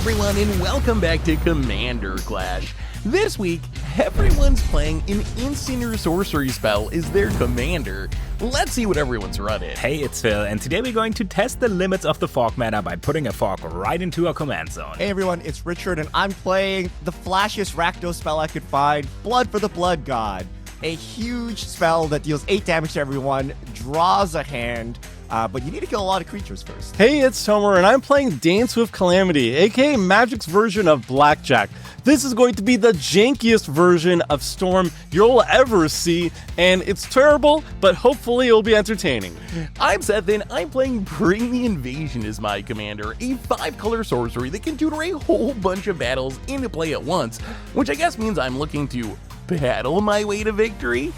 everyone, and welcome back to Commander Clash. This week, everyone's playing an instant or sorcery spell as their commander. Let's see what everyone's running. Hey, it's Phil, and today we're going to test the limits of the fog mana by putting a fog right into our command zone. Hey everyone, it's Richard, and I'm playing the flashiest Rakdos spell I could find, Blood for the Blood God. A huge spell that deals 8 damage to everyone, draws a hand, but you need to kill a lot of creatures first. Hey, it's Tomer, and I'm playing Dance with Calamity, aka Magic's version of Blackjack. This is going to be the jankiest version of Storm you'll ever see, and it's terrible, but hopefully it'll be entertaining. I'm Seth, and I'm playing Bring the Invasion as my commander, a 5-color sorcery that can tutor a whole bunch of battles into play at once, which I guess means I'm looking to battle my way to victory.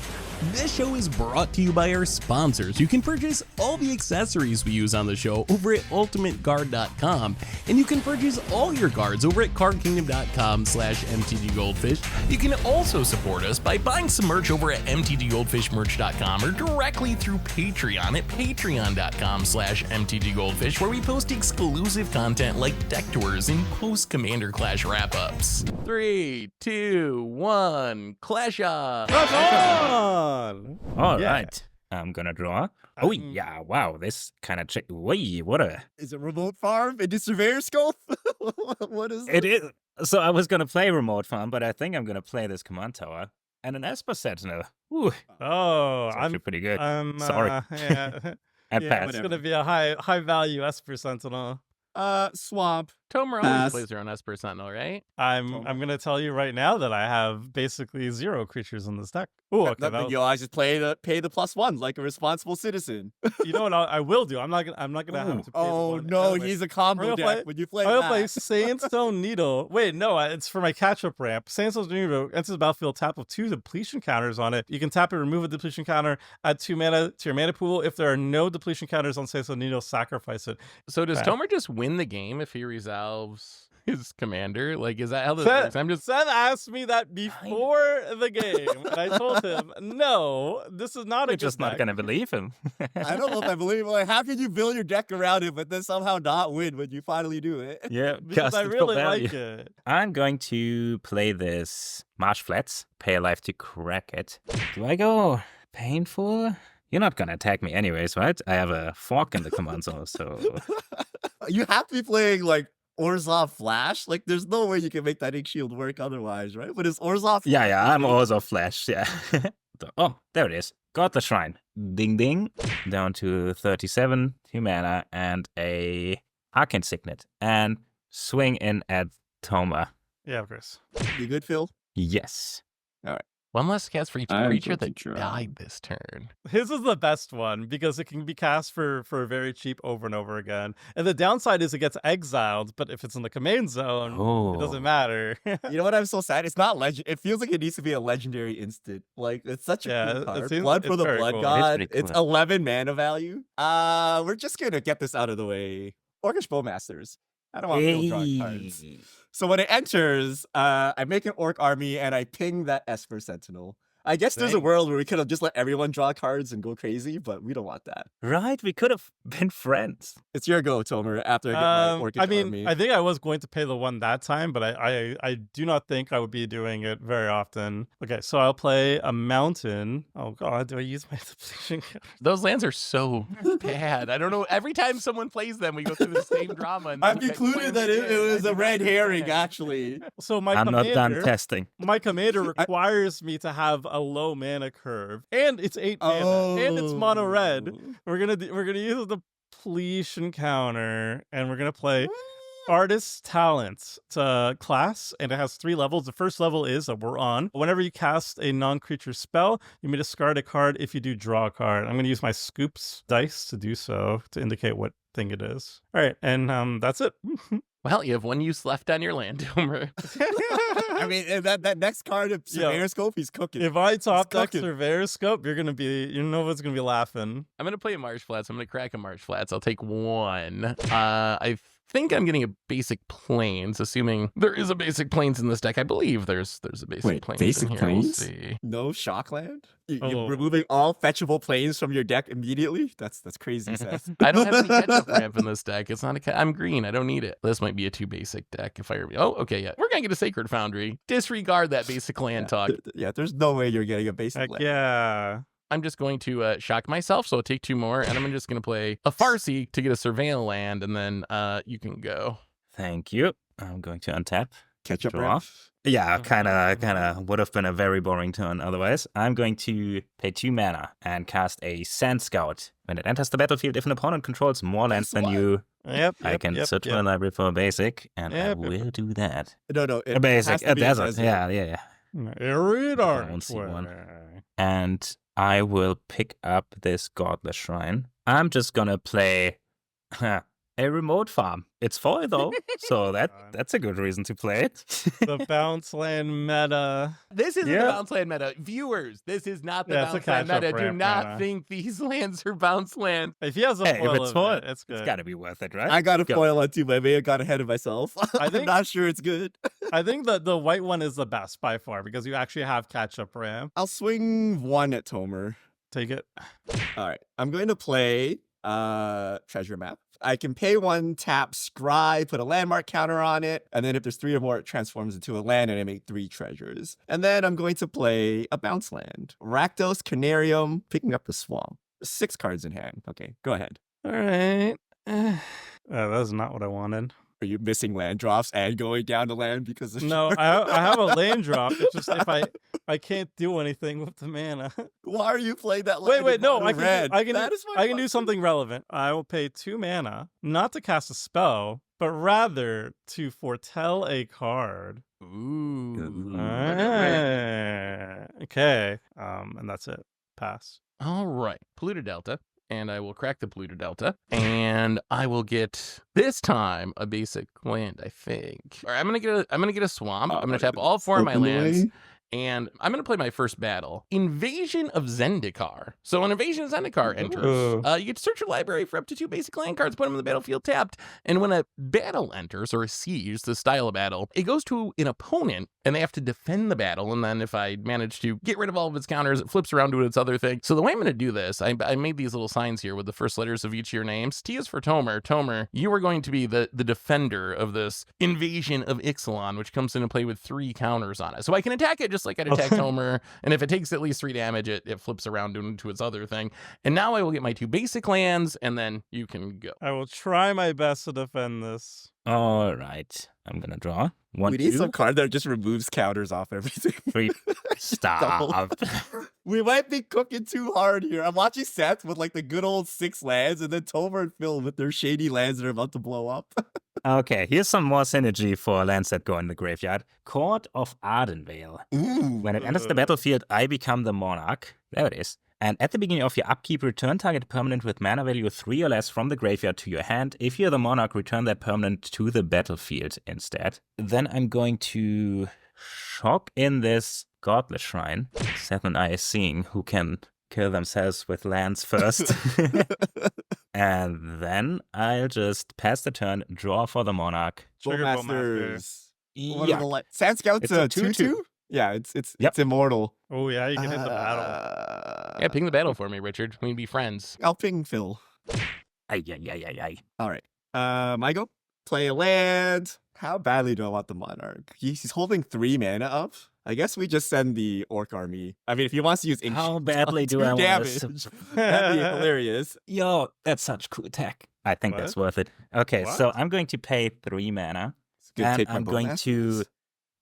This show is brought to you by our sponsors. You can purchase all the accessories we use on the show over at ultimateguard.com, and you can purchase all your guards over at cardkingdom.com/mtggoldfish. You can also support us by buying some merch over at mtggoldfishmerch.com or directly through Patreon at patreon.com/mtggoldfish, where we post exclusive content like deck tours and post-Commander Clash wrap-ups. 3, 2, 1, Clash on! Come on! All right, I'm gonna draw. Oh yeah, wow, this kind of wait, what a... Is it Remote Farm? Into Surveyor Scope? What is It is. So I was gonna play Remote Farm, but I think I'm gonna play this Command Tower and an Esper Sentinel. Ooh, Oh, it's actually pretty good. I'm Sorry. Yeah, I yeah, passed. it's gonna be a high value Esper Sentinel. Swamp. Tomer always Pass. plays her own Esper Sentinel, right? I'm gonna tell you right now that I have basically 0 creatures in this deck. Oh, okay. I just pay the +1 like a responsible citizen. You know what I will do? I'm not gonna have to. Pay Oh the one. no, Anyway, he's a combo We're deck. gonna When you play I'm gonna play that. Sandstone Needle. Wait, no, it's for my catch-up ramp. Sandstone Needle enters the battlefield, tap with 2 depletion counters on it. You can tap it, remove a depletion counter, add 2 mana to your mana pool. If there are no depletion counters on Sandstone Needle, sacrifice it. So does Right. Tomer just win the game if he resolves his commander? Like, is that how this Seth, works? I'm just... Seth asked me that before the game, and I told him, no, this is not a You're good just not deck. gonna believe him. I don't know if I believe it. Like, how can you build your deck around it, but then somehow not win when you finally do it? Yeah, Because I casted for really value. like it. I'm going to play this Marsh Flats, pay a life to crack it. Do I go painful? You're not gonna attack me anyways, right? I have a fork in the command zone, so... You have to be playing like Orzhov Flash. Like, there's no way you can make that ink shield work otherwise, right? But it's Orzhov. Yeah, I'm also Flash, yeah. Oh, there it is. Got the shrine. Ding ding. Down to 37, 2 mana, and a Arcane Signet. And swing in at Tomer. Yeah, of course. You good, Phil? Yes. One less cast for each I'm creature going that to try. died this turn. His is the best one because it can be cast for very cheap over and over again. And the downside is it gets exiled, but if it's in the command zone, Oh. it doesn't matter. You know what? I'm so sad. It's not legend. It feels like it needs to be a legendary instant. Like, it's such a Yeah, cool it card. seems- Blood for it's the very Blood cool. God. It's pretty It's cool. 11 mana value. We're just gonna get this out of the way. Orcish Bowmasters. I don't want to drawing cards. Hey. So when it enters, I make an orc army and I ping that Esper Sentinel. I guess there's a Right. world where we could have just let everyone draw cards and go crazy, but we don't want that. Right, we could have been friends. It's your go, Tomer, after I get my orcish I mean, army. I think I was going to pay the 1 that time, but I do not think I would be doing it very often. Okay, so I'll play a mountain. Oh god, do I use my depletion counter? Those lands are so bad. I don't know. Every time someone plays them, we go through the same drama. And I've then we play concluded that them it again. was a red herring, actually. So my I'm not done commander, testing. my commander requires me to have a low mana curve, and it's 8 mana, and it's mono red. We're gonna use the depletion counter, and we're gonna play Artist's Talent. It's a class, and it has 3 levels. The first level is that we're on. Whenever you cast a non-creature spell, you may discard a card. If you do, draw a card. I'm gonna use my Scoops dice to do so, to indicate what thing it is. All right, and that's it. Well, you have 1 use left on your land, Tomer. I mean, that next card of Surveyor Scope, he's cooking. If I top deck cooking. Surveyor Scope, Nova's gonna be laughing. I'm going to play a Marsh Flats. I'm going to crack a Marsh Flats. I'll take 1. I think I'm getting a basic plains, assuming there is a basic plains in this deck. I believe there's a basic Wait, plains basic in here. plains? We'll see. No Shockland? You're Oh. removing all fetchable planes from your deck immediately? That's crazy, Seth. I don't have any catch-up ramp in this deck. It's not I'm green. I don't need it. This might be a too basic deck if I remember. Oh, okay, yeah. We're gonna get a Sacred Foundry. Disregard that basic land talk. Yeah, there's no way you're getting a basic Heck land. yeah. I'm just going to shock myself, so I'll take 2 more, and I'm just going to play a Farsi to get a Surveil land, and then you can go. Thank you. I'm going to untap. Catch up Draw. ramp. Yeah, kind of would have been a very boring turn otherwise. I'm going to pay 2 mana and cast a Sand Scout. When it enters the battlefield, if an opponent controls more lands than you, Yep. I can search for a library for a basic, and I Yep. will do that. No, A basic, has to a be desert. Yeah. Arid I don't see one. And I will pick up this Godless Shrine. I'm just gonna play a remote farm. It's foil though, so that's a good reason to play it. The bounce land meta. This isn't Yeah. the bounce land meta. Viewers, this is not the Yeah, it's a bounce land catch-up meta. Do ramp not meta. think these lands are bounce land. If he has a Hey, if foil it's of foil, it, it's good. It's gotta be worth it, right? I got a Go. foil on 2, but I may have got ahead of myself. I I'm think- not sure it's good. I think that the white one is the best by far because you actually have catch up ramp. I'll swing 1 at Tomer. Take it. All right. I'm going to play Treasure Map. I can pay 1, tap, scry, put a landmark counter on it, and then if there's 3 or more, it transforms into a land and I make 3 treasures. And then I'm going to play a bounce land. Rakdos, Canarium, picking up the swamp. 6 cards in hand. Okay, go ahead. All right. That's not what I wanted. Are you missing land drops and going down to land because of No, I have a land drop. It's just if I can't do anything with the mana. Why are you playing that land? Wait, in no, mono I can red? do, I can That do, is my I can do question. something relevant. I will pay 2 mana, not to cast a spell, but rather to foretell a card. Ooh. Okay. And that's it. Pass. All right, Polluted Delta, and I will crack the Polluted Delta, and I will get this time a basic land. I think. All right, I'm gonna get a swamp. I'm gonna tap all 4 of my lands. And I'm going to play my first battle, Invasion of Zendikar. So when Invasion of Zendikar enters, you get to search your library for up to 2 basic land cards, put them in the battlefield tapped. And when a battle enters, or a siege, the style of battle, it goes to an opponent, and they have to defend the battle. And then if I manage to get rid of all of its counters, it flips around to its other thing. So the way I'm going to do this, I made these little signs here with the first letters of each of your names. T is for Tomer. Tomer, you are going to be the defender of this Invasion of Ixalan, which comes into play with 3 counters on it. So I can attack it just like I'd attack Tomer, and if it takes at least 3 damage, it flips around into its other thing. And now I will get my 2 basic lands, and then you can go. I will try my best to defend this. All right. I'm gonna draw. 1, We need 2, some card that just removes counters off everything. 3. Stop. We might be cooking too hard here. I'm watching Seth with like the good old 6 lands, and then Tomer and Phil with their shady lands that are about to blow up. Okay, here's some more synergy for lands that go in the graveyard. Court of Ardenvale. Ooh. When it enters the battlefield, I become the monarch. There it is. And at the beginning of your upkeep, return target permanent with mana value 3 or less from the graveyard to your hand. If you're the monarch, return that permanent to the battlefield instead. Then I'm going to shock in this Godless Shrine. Seth and I are seeing who can kill themselves with lands first. And then I'll just pass the turn, draw for the monarch. Trigger Bowmaster. Bowmasters. What are Yeah. the Sand Scout's It's a a 2/2? 2/2. Yeah, it's Yep. immortal. Oh yeah, you can hit the battle. Yeah, ping the battle for me, Richard. We can be friends. I'll ping Phil. Ay. All right. I go play a land. How badly do I want the monarch? He's holding 3 mana up. I guess we just send the orc army. I mean, if he wants to use How badly do 2 I want damage, this? that'd be hilarious. Yo, that's such cool tech. I think that's worth it. Okay, so What? I'm going to pay 3 mana. It's a good And take by I'm going Bowmasters. to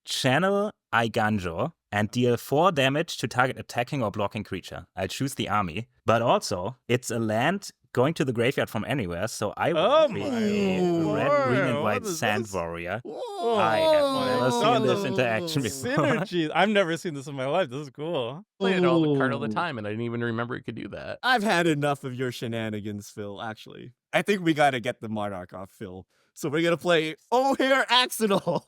channel Iganjo and deal 4 damage to target attacking or blocking creature. I'll choose the army. But also, it's a land going to the graveyard from anywhere, so I will Oh create my a red, green, and lord, white what is sand this? warrior. Whoa. I have never seen this Oh, interaction before. Synergy. I've never seen this in my life. This is cool. Play it all the card all the Ooh. time, and I didn't even remember it could do that. I've had enough of your shenanigans, Phil, actually. I think we gotta get the monarch off Phil. So we're gonna play O'Hare Axonal.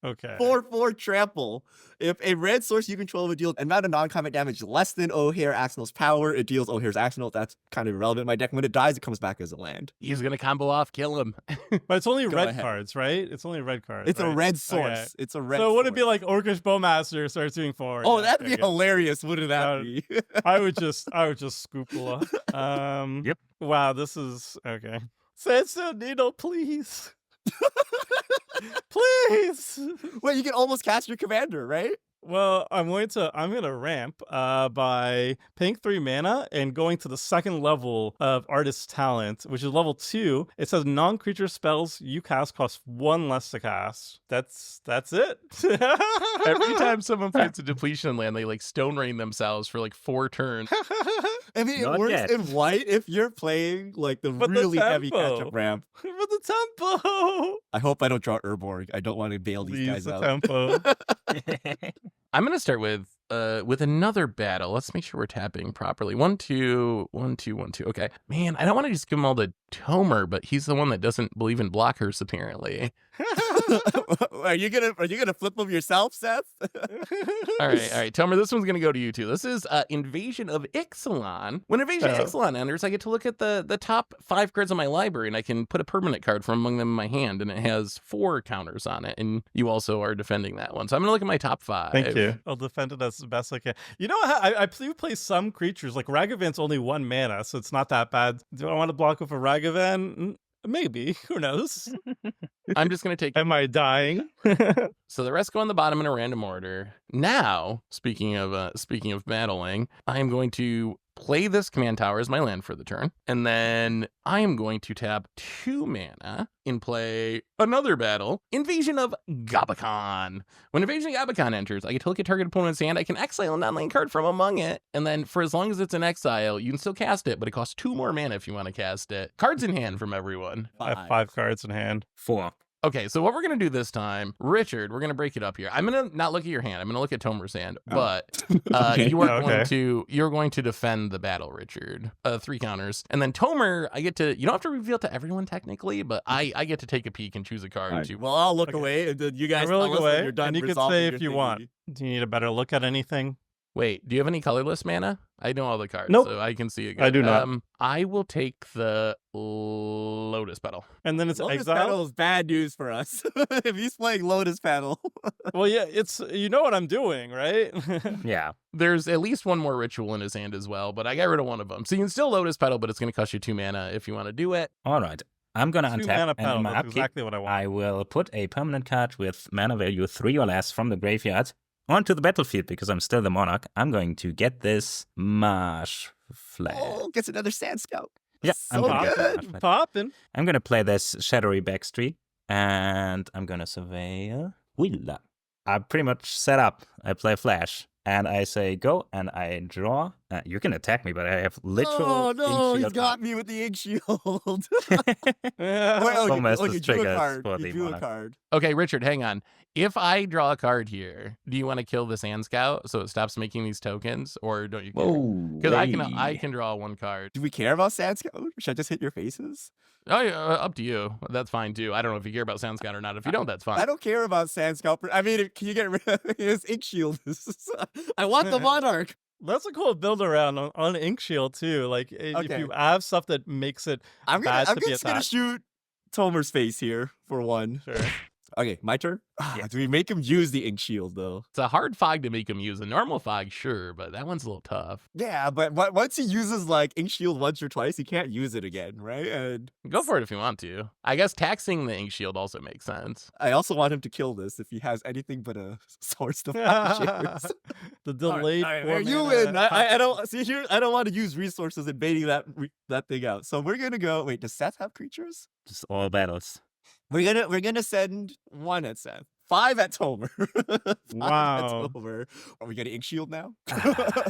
Okay. 4/4 trample. If a red source you control would deal an amount of non-combat damage less than O'Hare Axonal's power, it deals O'Hare's Axonal. That's kind of irrelevant in my deck. When it dies, it comes back as a land. He's gonna combo off, kill him. But it's only Go red ahead. cards, right? It's only red cards. It's a right? red source. Okay. It's a red So would it be source. like Orcish Bowmaster starts doing 4? Oh, Yeah, that'd be okay. hilarious, wouldn't that be? I would just scoopula. Yep. Wow, this is okay. Sandstone, please. Please. Wait, you can almost cast your commander, right? Well, I'm gonna ramp by paying 3 mana and going to the second level of Artist's Talent, which is level 2. It says non-creature spells you cast cost 1 less to cast. That's it. Every time someone plays a depletion land, they like stone rain themselves for like 4 turns. I mean, it Not works yet. in white if you're playing like the But the really heavy tempo. catch-up ramp. With the tempo. I hope I don't draw Urborg. I don't want to bail these Please, guys the out. tempo. I'm gonna start with another battle. Let's make sure we're tapping properly. 1, 2, 1, 2, 1, 2. Okay, man, I don't want to just give him all the Tomer, but he's the one that doesn't believe in blockers apparently. Are you gonna flip them yourself, Seth? All right, Tomer, this one's gonna go to you too. This is Invasion of Ixalan. When Invasion of Ixalan enters, I get to look at the top 5 cards in my library, and I can put a permanent card from among them in my hand, and it has 4 counters on it, and you also are defending that one. So I'm gonna look at my top 5. Thank you. I'll defend it as best I can. You know, I do play some creatures. Like Ragavan's only 1 mana, so it's not that bad. Do I want to block with a Ragavan? Maybe. Who knows? I'm just gonna take. Am I dying? So the rest go on the bottom in a random order. Now, speaking of battling, I am going to play this command tower as my land for the turn, and then I am going to tap 2 mana and play another battle, Invasion of Gabakhan. When Invasion of Gabakhan enters, I get to look at target opponent's hand. I can exile a non-land card from among it, and then for as long as it's in exile, you can still cast it, but it costs 2 more mana if you want to cast it. Cards in hand from everyone. I have 5 cards in hand. 4. Okay, so what we're going to do this time, Richard, we're going to break it up here. I'm going to not look at your hand. I'm going to look at Tomer's hand, but Okay. you're going to defend the battle, Richard. 3 counters. And then Tomer, I get to, you don't have to reveal to everyone technically, but I get to take a peek and choose a card. Alright, To, well, I'll look Okay. away, and then you guys I will tell look us when away, you're done and you can resolving say your if you thingy. want. Do you need a better look at anything? Wait, do you have any colorless mana? I know all the cards, Nope. so I can see it. I do not. I will take the Lotus Petal. And then it's Lotus exile. Petal is bad news for us. If he's playing Lotus Petal. Well, yeah, it's you know what I'm doing, right? Yeah. There's at least 1 more ritual in his hand as well, but I got rid of 1 of them. So you can still Lotus Petal, but it's going to cost you 2 mana if you want to do it. All right. I'm going to 2 untap, mana and in pedal. my That's upkeep, exactly what I want. I will put a permanent card with mana value 3 or less from the graveyard onto the battlefield because I'm still the monarch. I'm going to get this Marsh Flag. Oh, gets another Sand Scout. Yeah, I'm so gonna get good. Marsh Flag. Popping. I'm going to play this Shadowy Backstreet, and I'm going to surveil Willa. I'm pretty much set up. I play Flash, and I say go, and I draw. You can attack me, but I have literal. Oh no, ink he's shield got up. me with the ink shield. Yeah. Wait, Almost you as drew a triggers card. for You the drew a monarch. card. Okay, Richard, hang on. If I draw a card here, do you want to kill the Sand Scout so it stops making these tokens, or don't you care? Because I can draw 1 card. Do we care about Sand Scout? Should I just hit your faces? Oh, yeah, up to you. That's fine too. I don't know if you care about Sand Scout or not. If you don't, that's I fine. don't care about Sand Scout. I mean, can you get rid of his ink shield? I want the Monarch. That's a cool build around on Ink Shield too. Like if Okay. you have stuff that makes it I'm bad to be just gonna attacked. shoot Tomer's face here for 1. Sure. Okay, my turn. Yeah. Do we make him use the ink shield though? It's a hard fog to make him use. A normal fog, sure, but that one's a little tough. Yeah, but once he uses like ink shield once or twice, he can't use it again, right? And Go for it if you want to. I guess taxing the ink shield also makes sense. I also want him to kill this if he has anything but a source to use. The delayed. All right, 4 you mana win. I don't see here. I don't want to use resources and baiting that thing out. So we're gonna go. Wait, does Seth have creatures? Just all battles. We're gonna send 1 at Seth, 5 at Tomer. 5 Wow. At Tomer. Are we getting ink shield now?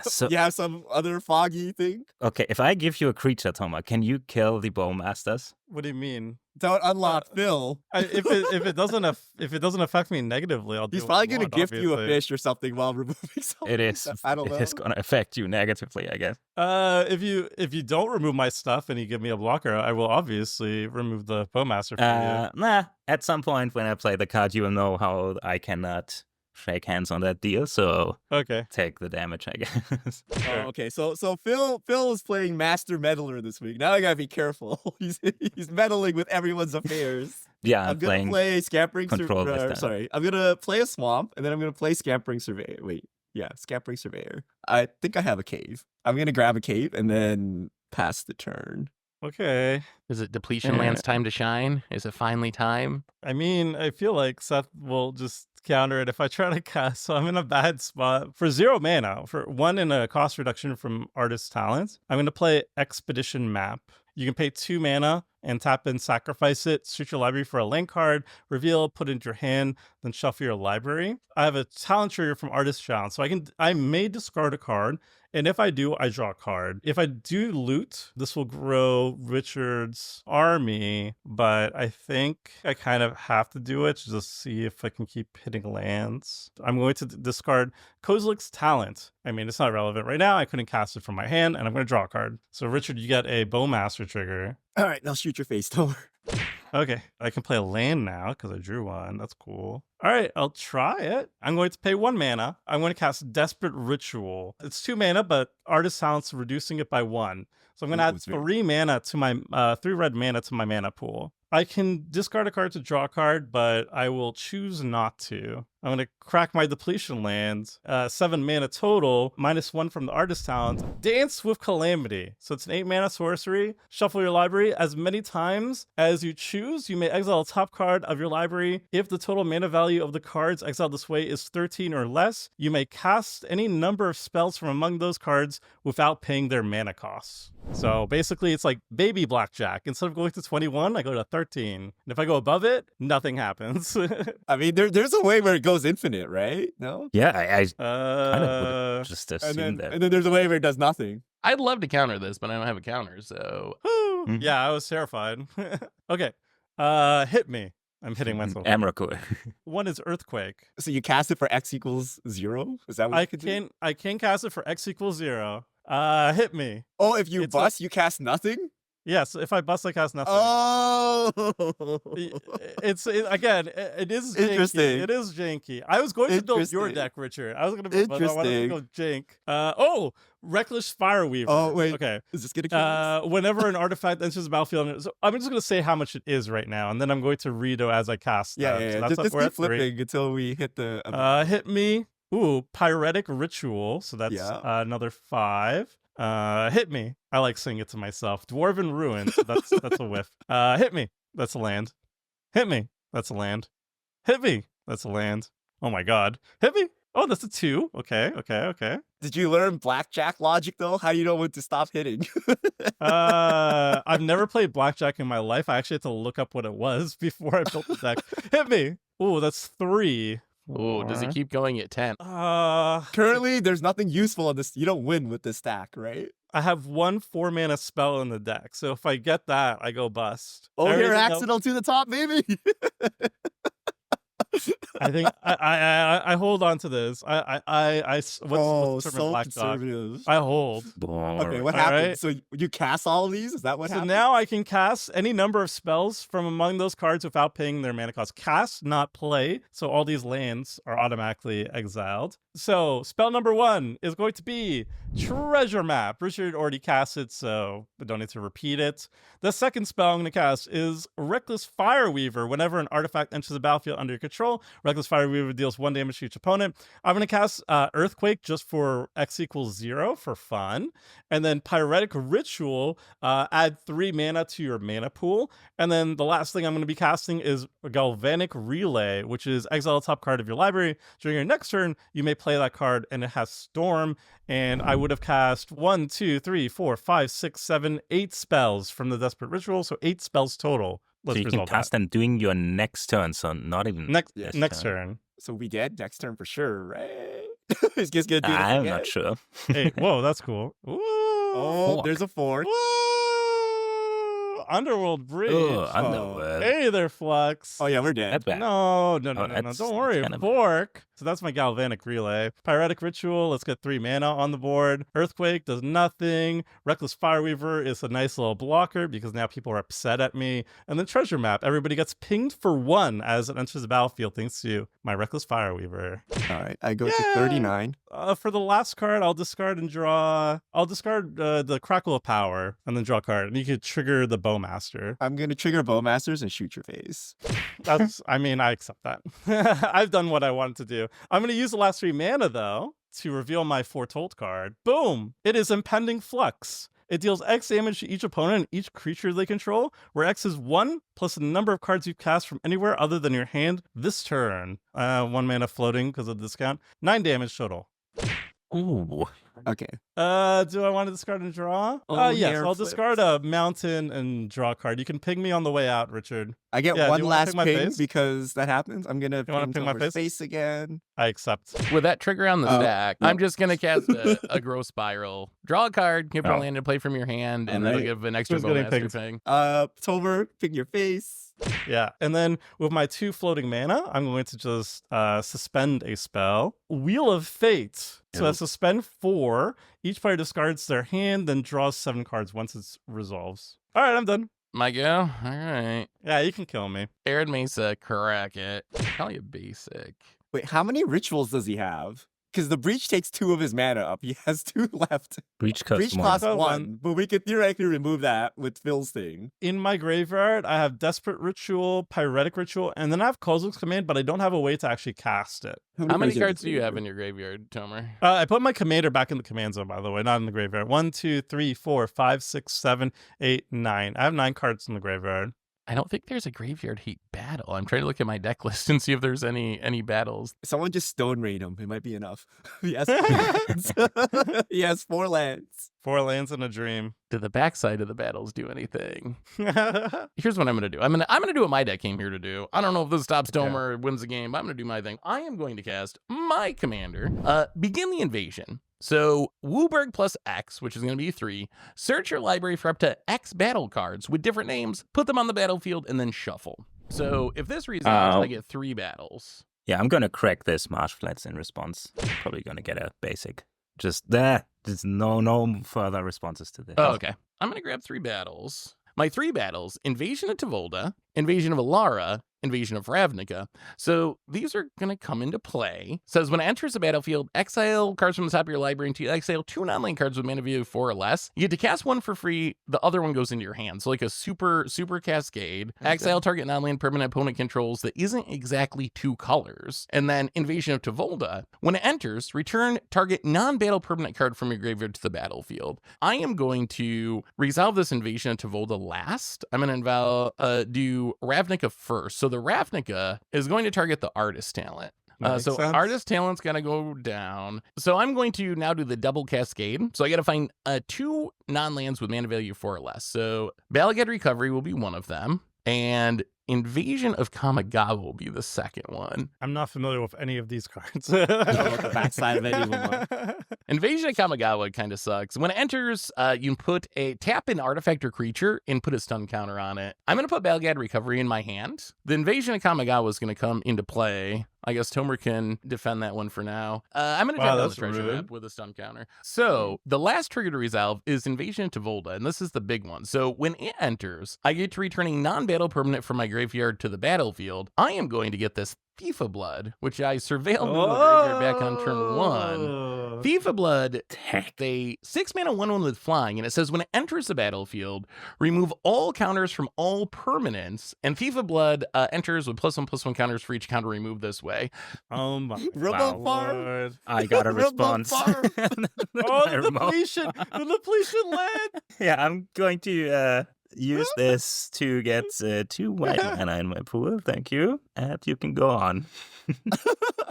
So- you have some other foggy thing? Okay, if I give you a creature, Toma, can you kill the Bowmasters? What do you mean? Don't unlock Phil. If it doesn't affect me negatively, I'll do He's what probably I gonna want, gift you a obviously. fish or something while removing something. It is. I don't know. It is gonna affect you negatively, I guess. If you don't remove my stuff and you give me a blocker, I will obviously remove the Bowmaster for you. Nah. At some point when I play the card, you will know how I cannot shake hands on that deal. So Okay. take the damage, I guess. Oh, okay, so Phil is playing Master Meddler this week. Now I gotta be careful. He's meddling with everyone's affairs. Yeah, I'm gonna playing play Scampering Control this time. Sorry, I'm gonna play a Swamp, and then I'm gonna play Scampering Surveyor. Wait, yeah, Scampering Surveyor. I think I have a cave. I'm gonna grab a cave and then pass the turn. Okay. Is it depletion land's time to shine? Is it finally time? I mean, I feel like Seth will just counter it if I try to cast, so I'm in a bad spot. For 0 mana, for 1 in a cost reduction from Artist's Talent, I'm going to play Expedition Map. You can pay 2 mana and tap and sacrifice it, search your library for a land card, reveal, put it into your hand, then shuffle your library. I have a talent trigger from Artist's Challenge, so I may discard a card, and if I do, I draw a card. If I do loot, this will grow Richard's army, but I think I kind of have to do it to just see if I can keep hitting lands. I'm going to discard Kozilek's Talent. I mean, it's not relevant right now. I couldn't cast it from my hand, and I'm going to draw a card. So, Richard, you get a Bowmaster trigger. All right, now shoot your face, Thor. Okay, I can play a land now because I drew one. That's cool. All right, I'll try it. I'm going to pay 1 mana. I'm going to cast Desperate Ritual. It's 2 mana, but Artist Talent's reducing it by 1. So I'm going to add 3 mana to my 3 red mana to my mana pool. I can discard a card to draw a card, but I will choose not to. I'm going to crack my depletion land. 7 mana total, -1 from the Artist Talent. Dance with Calamity. So it's an 8 mana sorcery. Shuffle your library as many times as you choose. You may exile a top card of your library. If the total mana value of the cards exiled this way is 13 or less, you may cast any number of spells from among those cards without paying their mana costs. So basically, it's like baby blackjack. Instead of going to 21, I go to 13. And if I go above it, nothing happens. I mean, there's a way where it goes infinite, right? No? Yeah, I kind of would just assume that. And then there's a way where it does nothing. I'd love to counter this, but I don't have a counter, so... Yeah, I was terrified. Okay, hit me. I'm hitting myself. Emrakul. 1 is Earthquake. So you cast it for X equals 0? Is that what you can do? I can cast it for X equals 0. Hit me. Oh, if you It's bust, you cast nothing? Yes, if I bust, I cast nothing. Oh! Again, it is janky. Interesting. It is janky. I was going to build your deck, Richard. I was going to build, but I wanted to go jank. Reckless Fireweaver. Oh, wait. Okay. Is this going to kill us? Whenever an artifact enters the battlefield, so I'm just going to say how much it is right now, and then I'm going to read it as I cast. Yeah. So Just we're keep at 3. flipping until we hit the... Hit me. Ooh, Pyretic Ritual. So that's another 5. Hit me. I like saying it to myself. Dwarven Ruin. So that's a whiff. Hit me. That's a land. Hit me. That's a land. Hit me. That's a land. Oh my god. Hit me. Oh, that's a 2. Okay. Did you learn blackjack logic, though? How do you know when to stop hitting? I've never played blackjack in my life. I actually had to look up what it was before I built the deck. Hit me. Ooh, that's 3. Oh, does it keep going at 10? Currently, there's nothing useful on this. You don't win with this stack, right? I have 1 4-mana spell in the deck, so if I get that, I go bust. Oh, you're accidental to the top, baby. I think I hold on to this. What's so Black conservative. I hold. Okay, what All happened? right. So you cast all of these? Is that what So happened? now I can cast any number of spells from among those cards without paying their mana cost. Cast, not play. So all these lands are automatically exiled. So spell number 1 is going to be Treasure Map. Richard already cast it, so I don't need to repeat it. The second spell I'm going to cast is Reckless Fireweaver. Whenever an artifact enters the battlefield under your control, Reckless Fireweaver deals 1 damage to each opponent. I'm going to cast Earthquake just for X equals 0 for fun. And then Pyretic Ritual, add 3 mana to your mana pool. And then the last thing I'm going to be casting is Galvanic Relay, which is exile a top card of your library. During your next turn, you may play that card, and it has Storm. And I would have cast 1, 2, 3, 4, 5, 6, 7, 8 spells from the Desperate Ritual, so 8 spells total. So you can cast them during your next turn, so not even next turn. So we dead next turn for sure, right? He's just gonna do this I'm again? not sure. Hey, whoa, that's cool. Ooh, Oh, Fuck. there's a 4. Woo! Underworld Breach. Oh, Underworld. Hey there, Flux. Oh, yeah, we're dead. That's bad. No. that's- Don't worry. that's kinda Fork. So that's my Galvanic Relay. Pyretic Ritual. Let's get 3 mana on the board. Earthquake does nothing. Reckless Fireweaver is a nice little blocker because now people are upset at me. And then Treasure Map. Everybody gets pinged for 1 as it enters the battlefield thanks to my Reckless Fireweaver. All right, I go to Yeah. 39. For the last card, I'll discard and draw. I'll discard the Crackle of Power and then draw a card. And you could trigger the Bowmaster. I'm going to trigger Bowmasters and shoot your face. I accept that. I've done what I wanted to do. I'm going to use the last 3 mana, though, to reveal my Foretold card. Boom! It is Impending Flux. It deals X damage to each opponent and each creature they control, where X is 1 plus the number of cards you've cast from anywhere other than your hand this turn. 1 mana floating because of the discount. 9 damage total. Ooh. Okay. Do I want to discard and draw? Oh, Yes, hair I'll flips. discard a mountain and draw a card. You can ping me on the way out, Richard. I get Yeah, do one you wanna last ping my ping face? because that happens. I'm going to wanna ping ping my Tomer's face? face again. I accept. With that trigger on the Oh, stack, yep. I'm just going to cast a Growth Spiral. Draw a card, give it a Oh. land to play from your hand, and it'll Alright. give an extra Who's getting Bowmaster pinged? ping. Tomer, ping your face. Yeah, and then with my 2 floating mana, I'm going to just suspend a spell. Wheel of Fate. So I Ooh. suspend 4. Each player discards their hand, then draws 7 cards once it resolves. All right, I'm done. My go? All right. Yeah, you can kill me. Arid Mesa, crack it. Probably a basic. Wait, how many rituals does he have? Because the breach takes 2 of his mana up. He has 2 left. Breach costs Breach 1. costs Oh, 1, but we could theoretically remove that with Phil's thing. In my graveyard, I have Desperate Ritual, Pyretic Ritual, and then I have Kozilek's Command, but I don't have a way to actually cast it. How many cards cards do you have in your graveyard, Tomer? I put my commander back in the command zone, by the way, not in the graveyard. 1, 2, 3, 4, 5, 6, 7, 8, 9. I have 9 cards in the graveyard. I don't think there's a graveyard heat battle. I'm trying to look at my deck list and see if there's any battles. Someone just stone raid him. It might be enough. He has 4 lands. He has 4 lands. 4 lands in a dream. Do the backside of the battles do anything? Here's what I'm gonna do. I'm gonna do what my deck came here to do. I don't know if this stops Tomer or wins the game, but I'm gonna do my thing. I am going to cast my commander. Begin the invasion. So Wooburg plus X, which is going to be 3, search your library for up to X battle cards with different names, put them on the battlefield, and then shuffle. So if this resolves, I get 3 battles. Yeah, I'm gonna crack this Marsh Flats in response. Probably gonna get a basic. Just there. There's no further responses to this. Oh, okay. I'm going to grab 3 battles. My 3 battles, Invasion of Tavolda, Invasion of Alara, Invasion of Ravnica. So these are going to come into play. Says when it enters the battlefield, exile cards from the top of your library until you exile 2 non-land cards with mana value of 4 or less. You get to cast 1 for free. The other one goes into your hand. So like a super cascade. Okay. Exile target non-land permanent opponent controls that isn't exactly 2 colors. And then Invasion of Tavolda. When it enters, return target non-battle permanent card from your graveyard to the battlefield. I am going to resolve this Invasion of Tavolda last. I'm going to do Ravnica first. So the Ravnica is going to target the artist talent. Makes So sense. artist talent's gonna go down. So I'm going to now do the double cascade. So I gotta find 2 non-lands with mana value 4 or less. So Balagad Recovery will be one of them, and Invasion of Kamigawa will be the second one. I'm not familiar with any of these cards. know what the backside of any of them are. Invasion of Kamigawa kind of sucks. When it enters, you put tap an artifact or creature and put a stun counter on it. I'm going to put Balgad Recovery in my hand. The Invasion of Kamigawa is going to come into play. I guess Tomer can defend that one for now. I'm going to tap on the that's treasure rude. map with a stun counter. So the last trigger to resolve is Invasion of Tavolda, and this is the big one. So when it enters, I get to return a non-battle permanent from my graveyard to the battlefield. I am going to get this FIFA Blood, which I surveilled in the graveyard back on turn 1. FIFA Blood, they 6 mana 1/1 with flying, and it says when it enters the battlefield, remove all counters from all permanents, and FIFA Blood enters with +1/+1 counters for each counter removed this way. Oh my Robo farm. Lord. I got a response. farm. Oh, My the remote. depletion! The depletion land! Yeah, I'm going to use this to get 2 white mana in my pool. Thank you. and you can go on.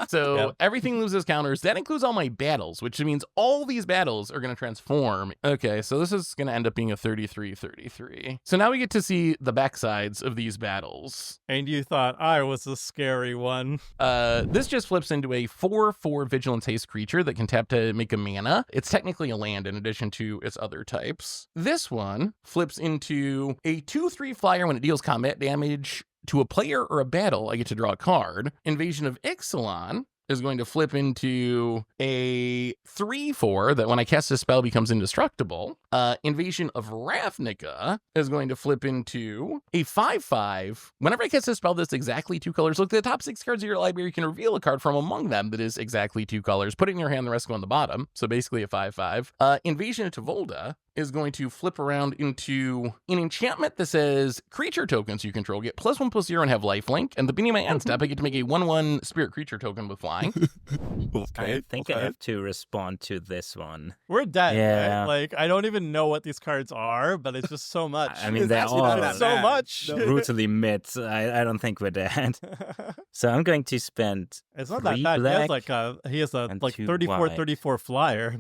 So Yep. everything loses counters. That includes all my battles, which means all these battles are going to transform. Okay, so this is going to end up being a 33-33. So now we get to see the backsides of these battles. And you thought I was the scary one. This just flips into a 4/4 Vigilance Haste creature that can tap to make a mana. It's technically a land in addition to its other types. This one flips into a 2/3 flyer. When it deals combat damage to a player or a battle, I get to draw a card. Invasion of Ixalan is going to flip into a 3/4 that when I cast a spell becomes indestructible. Invasion of Ravnica is going to flip into a 5/5. Whenever I cast a spell that's exactly 2 colors, look at the top 6 cards of your library. You can reveal a card from among them that is exactly 2 colors. Put it in your hand, the rest go on the bottom. So basically a 5/5. Invasion of Tevolda is going to flip around into an enchantment that says creature tokens you control get +1/+0 and have lifelink. And the beginning of my end step, I get to make a 1/1 spirit creature token with flying. I think I have to respond to this one. We're dead. Yeah. Right? Like, I don't even know what these cards are, but it's just so much. I mean, It's they're actually not all that so bad. much. No. brutally mid. I don't think we're dead. So I'm going to spend. It's not that 3 bad. black He has a and like 2 34 flyer.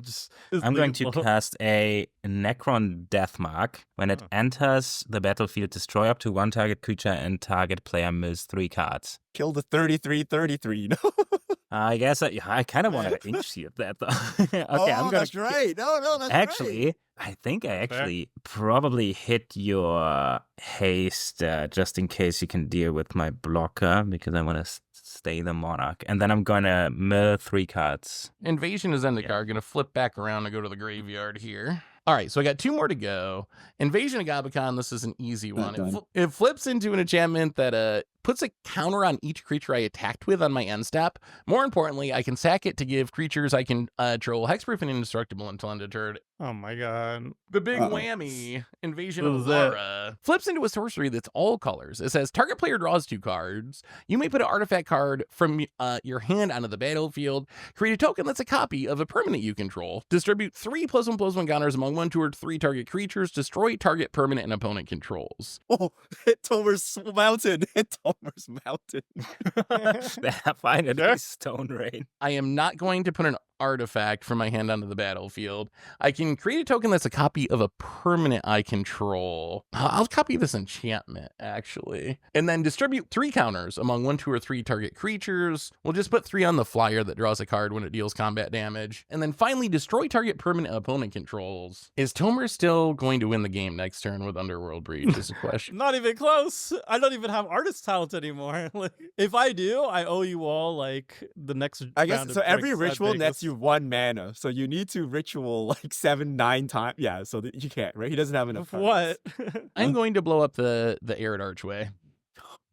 I'm going to cast a Necron Deathmark. When it enters the battlefield, destroy up to 1 target creature and target player mills 3 cards. Kill the 33-33. No. I guess I kind of want to inch shield that though. Okay, I'm gonna That's right. No, that's actually. right. I think I actually probably hit your haste just in case you can deal with my blocker because I want to stay the monarch, and then I'm gonna mill 3 cards. Invasion is end of card. Going to flip back around and go to the graveyard here. All right, so I got 2 more to go. Invasion of Gabakhan, this is an easy one. It flips into an enchantment that puts a counter on each creature I attacked with on my end step. More importantly, I can sack it to give creatures I can control hexproof and indestructible until undeterred. Oh my god. The big whammy, Invasion What of was that? Lara, flips into a sorcery that's all colors. It says target player draws 2 cards. You may put an artifact card from your hand onto the battlefield. Create a token that's a copy of a permanent you control. Distribute 3 +1/+1 counters among 1, 2, or 3 target creatures. Destroy target permanent and opponent controls. Oh, hit Tomer's mountain. Hit Tomer's mountain. Finally, Stone Rain. I am not going to put an artifact from my hand onto the battlefield. I can create a token that's a copy of a permanent I control. I'll copy this enchantment, actually. And then distribute 3 counters among 1, 2, or 3 target creatures. We'll just put 3 on the flyer that draws a card when it deals combat damage. And then finally, destroy target permanent opponent controls. Is Tomer still going to win the game next turn with Underworld Breach is a question. Not even close. I don't even have artist talent anymore. Like, if I do, I owe you all like the next. I round guess of so. Every drinks at ritual nets Vegas. you 1 mana, so you need to ritual like 7-9 times. Yeah, so that you can't. Right? He doesn't have enough. Of what? I'm going to blow up the Arid Archway.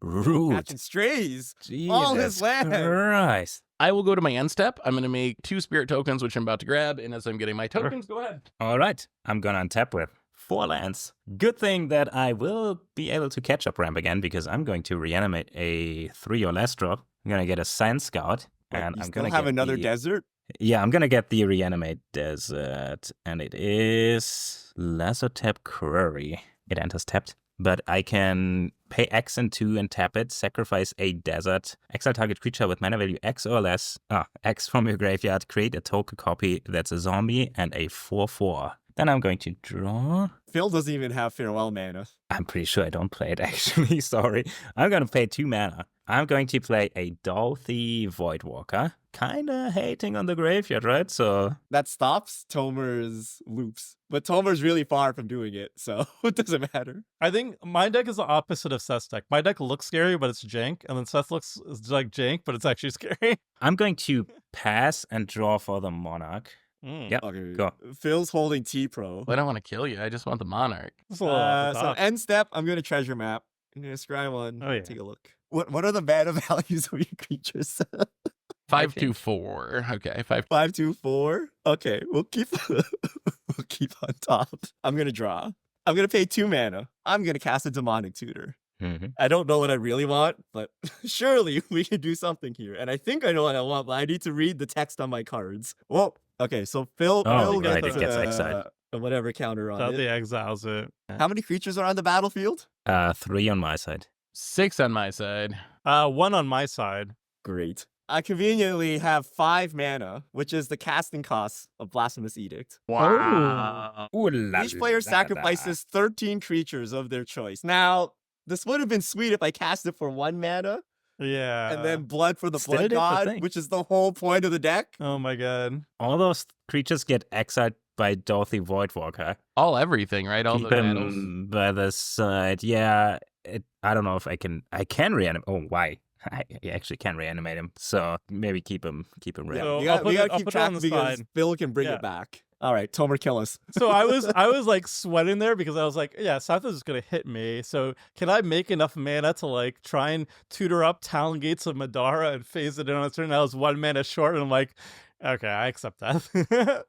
Rude. Catching strays. Jesus All his land. Christ. I will go to my end step. I'm going to make 2 spirit tokens, which I'm about to grab. And as I'm getting my tokens, go ahead. All right, I'm gonna untap with 4 lands. Good thing that I will be able to catch up ramp again because I'm going to reanimate a 3 or less drop. I'm gonna get a Sand Scout, and You I'm still gonna have get another the, desert. Yeah, I'm gonna get the reanimate desert, and it is Lasso Tap Quarry. It enters tapped, but I can pay X and 2 and tap it, sacrifice a desert, exile target creature with mana value X or less, X from your graveyard, create a token copy that's a zombie and a 4/4. Then I'm going to draw. Phil doesn't even have farewell mana. I'm pretty sure I don't play it actually, sorry. I'm going to pay 2 mana. I'm going to play a Dolthy Voidwalker. Kinda hating on the graveyard, right? So That stops Tomer's loops. But Tomer's really far from doing it, so it doesn't matter. I think my deck is the opposite of Seth's deck. My deck looks scary, but it's jank, and then Seth looks like jank, but it's actually scary. I'm going to pass and draw for the Monarch. Yep, Okay, go. Phil's holding T-Pro. I don't want to kill you. I just want the Monarch. It's a little off the So top. end step, I'm gonna treasure map. I'm gonna scry one. Oh, yeah. Take a look. What are the mana values of your creatures? 5/2/4. Okay, 5. 5, 2, 4. Okay, we'll keep we'll keep on top. I'm gonna draw. I'm gonna pay 2 mana. I'm gonna cast a demonic tutor. Mhm. I don't know what I really want, but surely we can do something here. And I think I know what I want, but I need to read the text on my cards. Whoa. Okay, so Phil, Oh, Phil right, gets, it gets exiled. whatever counter on That it. the exiles it. How many creatures are on the battlefield? 3 on my side. 6 on my side. 1 on my side. Great. I conveniently have 5 mana, which is the casting cost of Blasphemous Edict. Wow. Ooh la Each player la la. sacrifices 13 creatures of their choice. Now, this would have been sweet if I cast it for 1 mana, Yeah. and then Blood for the Still Blood did the God, thing. which is the whole point of the deck. Oh my god. All those creatures get exiled by Dorothy Voidwalker. All everything, right? All Keep the battles. him by the side. Yeah, I don't know if I can reanimate. Oh, why? I actually can reanimate him. So maybe keep him ready. So we I'll gotta put it keep on track the because side. Phil can bring Yeah. it back. All right, Tomer, kill us. So I was like sweating there because I was like, yeah, Seth is gonna hit me. So can I make enough mana to like try and tutor up Talon Gates of Madara and phase it in on its turn? I was 1 mana short, and I'm like, okay, I accept that.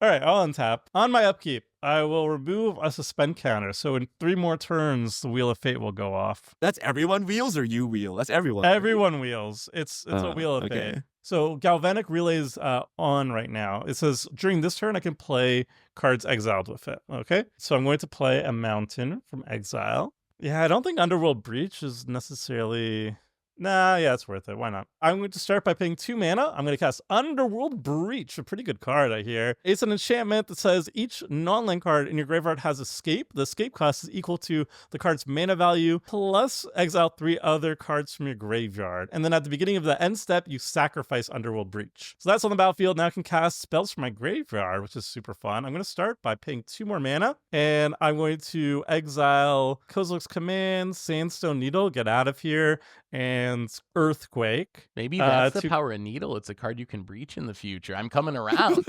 All right, I'll untap. On my upkeep, I will remove a suspend counter. So in 3 more turns, the Wheel of Fate will go off. That's everyone wheels or you wheel? That's everyone. Everyone wheels. It's a Wheel of okay. Fate. So Galvanic Relay is on right now. It says during this turn I can play cards exiled with it. Okay, so I'm going to play a Mountain from Exile. Yeah, I don't think Underworld Breach is necessarily. Nah, yeah, it's worth it. Why not? I'm going to start by paying 2 mana. I'm going to cast Underworld Breach, a pretty good card, I hear. It's an enchantment that says each non-land card in your graveyard has escape. The escape cost is equal to the card's mana value plus exile 3 other cards from your graveyard. And then at the beginning of the end step, you sacrifice Underworld Breach. So that's on the battlefield. Now I can cast spells from my graveyard, which is super fun. I'm going to start by paying 2 more mana, and I'm going to exile Kozilek's Command, Sandstone Needle, get out of here, and Earthquake. Maybe that's the to- power of Needle. It's a card you can breach in the future. I'm coming around.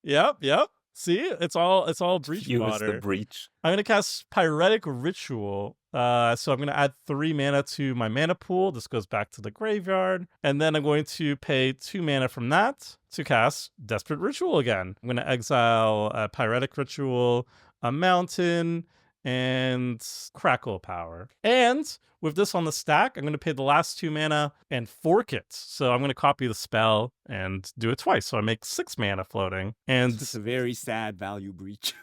Yep. See, it's all breach Use water. the breach. I'm gonna cast Pyretic Ritual. So I'm gonna add 3 mana to my mana pool. This goes back to the graveyard, and then I'm going to pay 2 mana from that to cast Desperate Ritual again. I'm gonna exile Pyretic Ritual, a Mountain, and Crackle Power. And with this on the stack, I'm going to pay the last 2 mana and fork it. So I'm going to copy the spell and do it twice. So I make 6 mana floating. And It's a very sad value breach.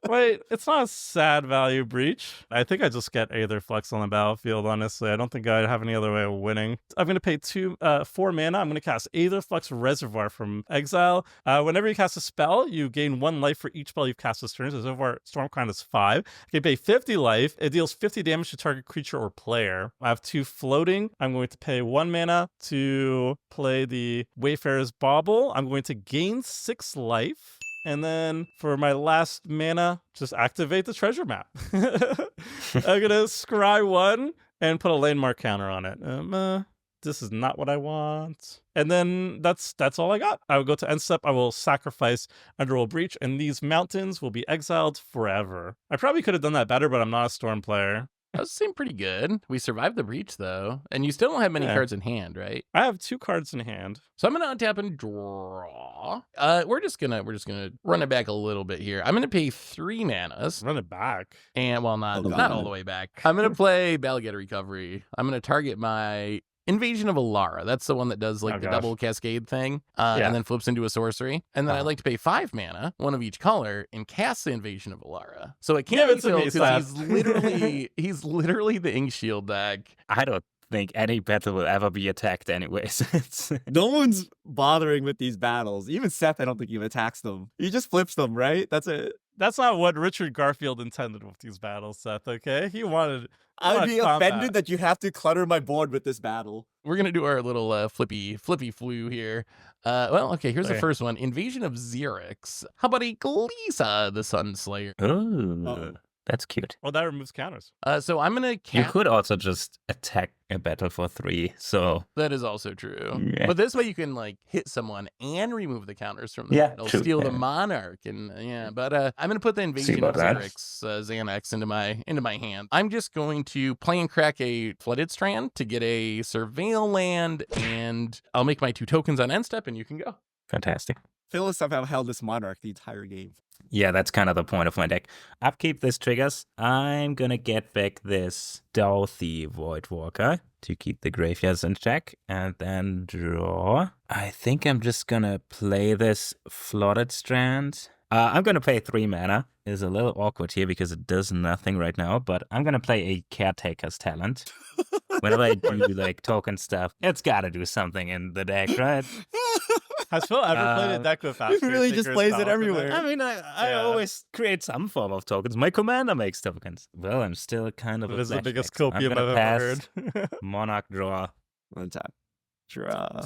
wait, it's not a sad value breach. I think I just get Aether Flux on the battlefield, honestly. I don't think I have any other way of winning. I'm going to pay 4 mana. I'm going to cast Aether Flux Reservoir from Exile. Whenever you cast a spell, you gain 1 life for each spell you've cast this turn. So far, Stormcrown is 5. I can pay 50 life. It deals 50 damage to target creature or player. I have 2 floating. I'm going to pay 1 mana to play the Wayfarer's Bauble. I'm going to gain 6 life. And then for my last mana, just activate the treasure map. I'm going to scry 1 and put a landmark counter on it. This is not what I want. And then that's all I got. I will go to end step. I will sacrifice Underworld Breach, and these mountains will be exiled forever. I probably could have done that better, but I'm not a Storm player. Those seem pretty good. We survived the breach though, and you still don't have many Yeah. cards in hand, right? I have 2 cards in hand. So I'm gonna untap and draw. We're just gonna run it back a little bit here. I'm gonna pay 3 manas, Run it back. and well, not Oh, not God. all the way back. I'm gonna play Balgate Recovery. I'm gonna target my Invasion of Alara. That's the one that does like Oh, the gosh. double cascade thing, Yeah. and then flips into a sorcery. And then I'd Uh-huh. like to pay 5 mana, 1 of each color, and cast the Invasion of Alara. So it Give can't it be to killed me, because Seth. he's literally the Ink Shield deck. I don't think any battle will ever be attacked anyways. It's No one's bothering with these battles. Even Seth, I don't think even attacks them. He just flips them, right? That's it. That's not what Richard Garfield intended with these battles, Seth, okay? He wanted... I'd be combat. offended that you have to clutter my board with this battle. We're gonna do our little flippy flu here. Well, okay, here's the Okay. first one. Invasion of Xerix. How about a Glisa the Sunslayer? oh, Uh-oh. that's cute. Well, that removes counters. So I'm gonna You cast. could also just attack a battle for 3. So That is also true. Yeah. But this way you can like hit someone and remove the counters from the Yeah, battle, true, steal the yeah. monarch, and yeah. But I'm gonna put the Invasion about of that. Xerix Xanax into my hand. I'm just going to play and crack a Flooded Strand to get a Surveil land, and I'll make my 2 tokens on end step, and you can go. fantastic. Phil has somehow held this monarch the entire game. Yeah, that's kind of the point of my deck. Upkeep this triggers. I'm gonna get back this Stealthy Voidwalker to keep the graveyards in check, and then draw. I think I'm just gonna play this Flooded Strand I'm going to play 3 mana. It's a little awkward here because it does nothing right now, but I'm going to play a Caretaker's Talent. Whenever I do like token stuff, it's got to do something in the deck, right? Has Phil ever played a deck with he really just plays it everywhere. I mean, I Yeah. always create some form of tokens. My commander makes tokens. Well, I'm still kind of It a is the flashback, biggest so I'm copium gonna I've pass ever heard. Monarch draw. One time. Draw.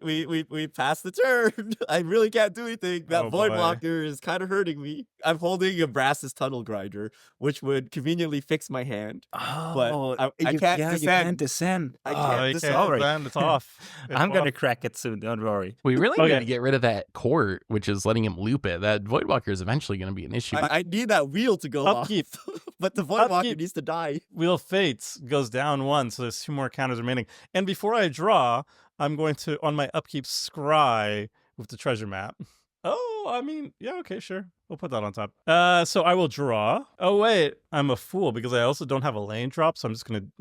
We passed the turn. I really can't do anything. That Oh, void boy. blocker is kind of hurting me. I'm holding a Brass's Tunnel Grinder, which would conveniently fix my hand. Oh, I can't You descend. can't descend. I Oh, can't Oh, you descend. can't sorry. descend, it's off. It's I'm gonna off. crack it soon. Don't worry. We really Okay. need to get rid of that court, which is letting him loop it. That Voidwalker is eventually going to be an issue. I need that wheel to go Upkeep. off. But the void blocker Upkeep. needs to die. Wheel of Fates goes down 1, so there's 2 more counters remaining. And before I draw, I'm going to, on my upkeep, scry with the treasure map. Oh, I mean, yeah, okay, sure. We'll put that on top. So I will draw. Oh, wait, I'm a fool because I also don't have a lane drop, so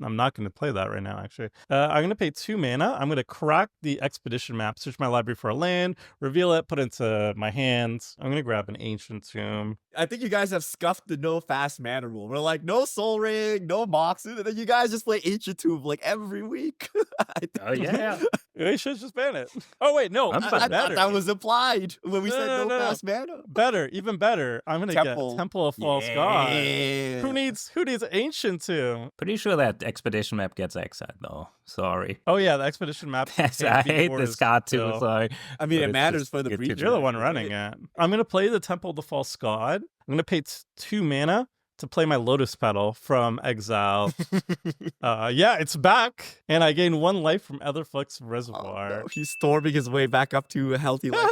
I'm not gonna play that right now, actually. I'm gonna pay 2 mana. I'm gonna crack the expedition map, search my library for a land, reveal it, put it into my hands. I'm gonna grab an ancient tomb. I think you guys have scuffed the no fast mana rule. We're like, no Soul Ring, no Moxen, and then you guys just play Ancient Tomb like every week. I think Oh yeah. We should just ban it. Oh, wait, no. I'm I fine. thought better. that was implied when we No, said no, no, no, no. fast mana. Better, even better. I'm gonna Temple. get Temple of False God. Yeah. Who needs Ancient Tomb? Pretty sure that expedition map gets exiled though. Sorry. Oh yeah, the expedition map. Yes, can't I be hate forced this card too. still. Sorry. I mean, But it it's matters just for the good to breach. You're the know. one running it. I'm gonna play the Temple of the False God. I'm gonna pay 2 mana to play my Lotus Petal from exile. Yeah, it's back, and I gain 1 life from Etherflux Reservoir. Oh, no. He's storming his way back up to a healthy life.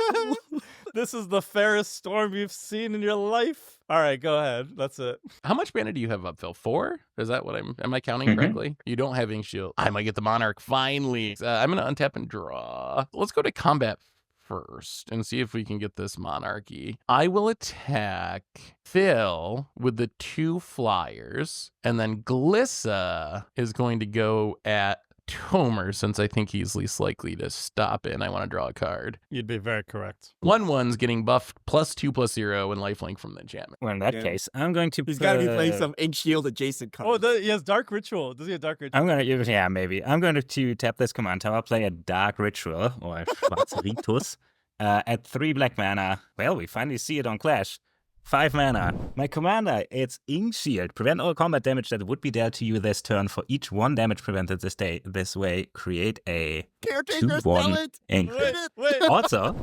This is the fairest storm you've seen in your life. All right, go ahead. That's it. How much mana do you have up, Phil? 4? Is that what am I counting Mhm. correctly? You don't have Ink Shield. I might get the Monarch finally. I'm going to untap and draw. Let's go to combat first and see if we can get this Monarchy. I will attack Phil with the 2 flyers, and then Glissa is going to go at Tomer since I think he's least likely to stop it and I want to draw a card. You'd be very correct. 1/1's getting buffed +2/0 and lifelink from the enchantment. Well, in that Yeah. case, I'm going to. He's got to be playing put- some Ink Shield adjacent cards. Oh, he has Dark Ritual. Does he have Dark Ritual? I'm gonna use, yeah, maybe. I'm going to tap this command tower, play a Dark Ritual, or a Schwarze Ritus, at 3 black mana. Well, we finally see it on Clash. 5 mana. My commander, it's Ink Shield. Prevent all combat damage that would be dealt to you this turn. For each 1 damage prevented this way, create a Caretaker's 2/1 Talent. ink. Wait. Also,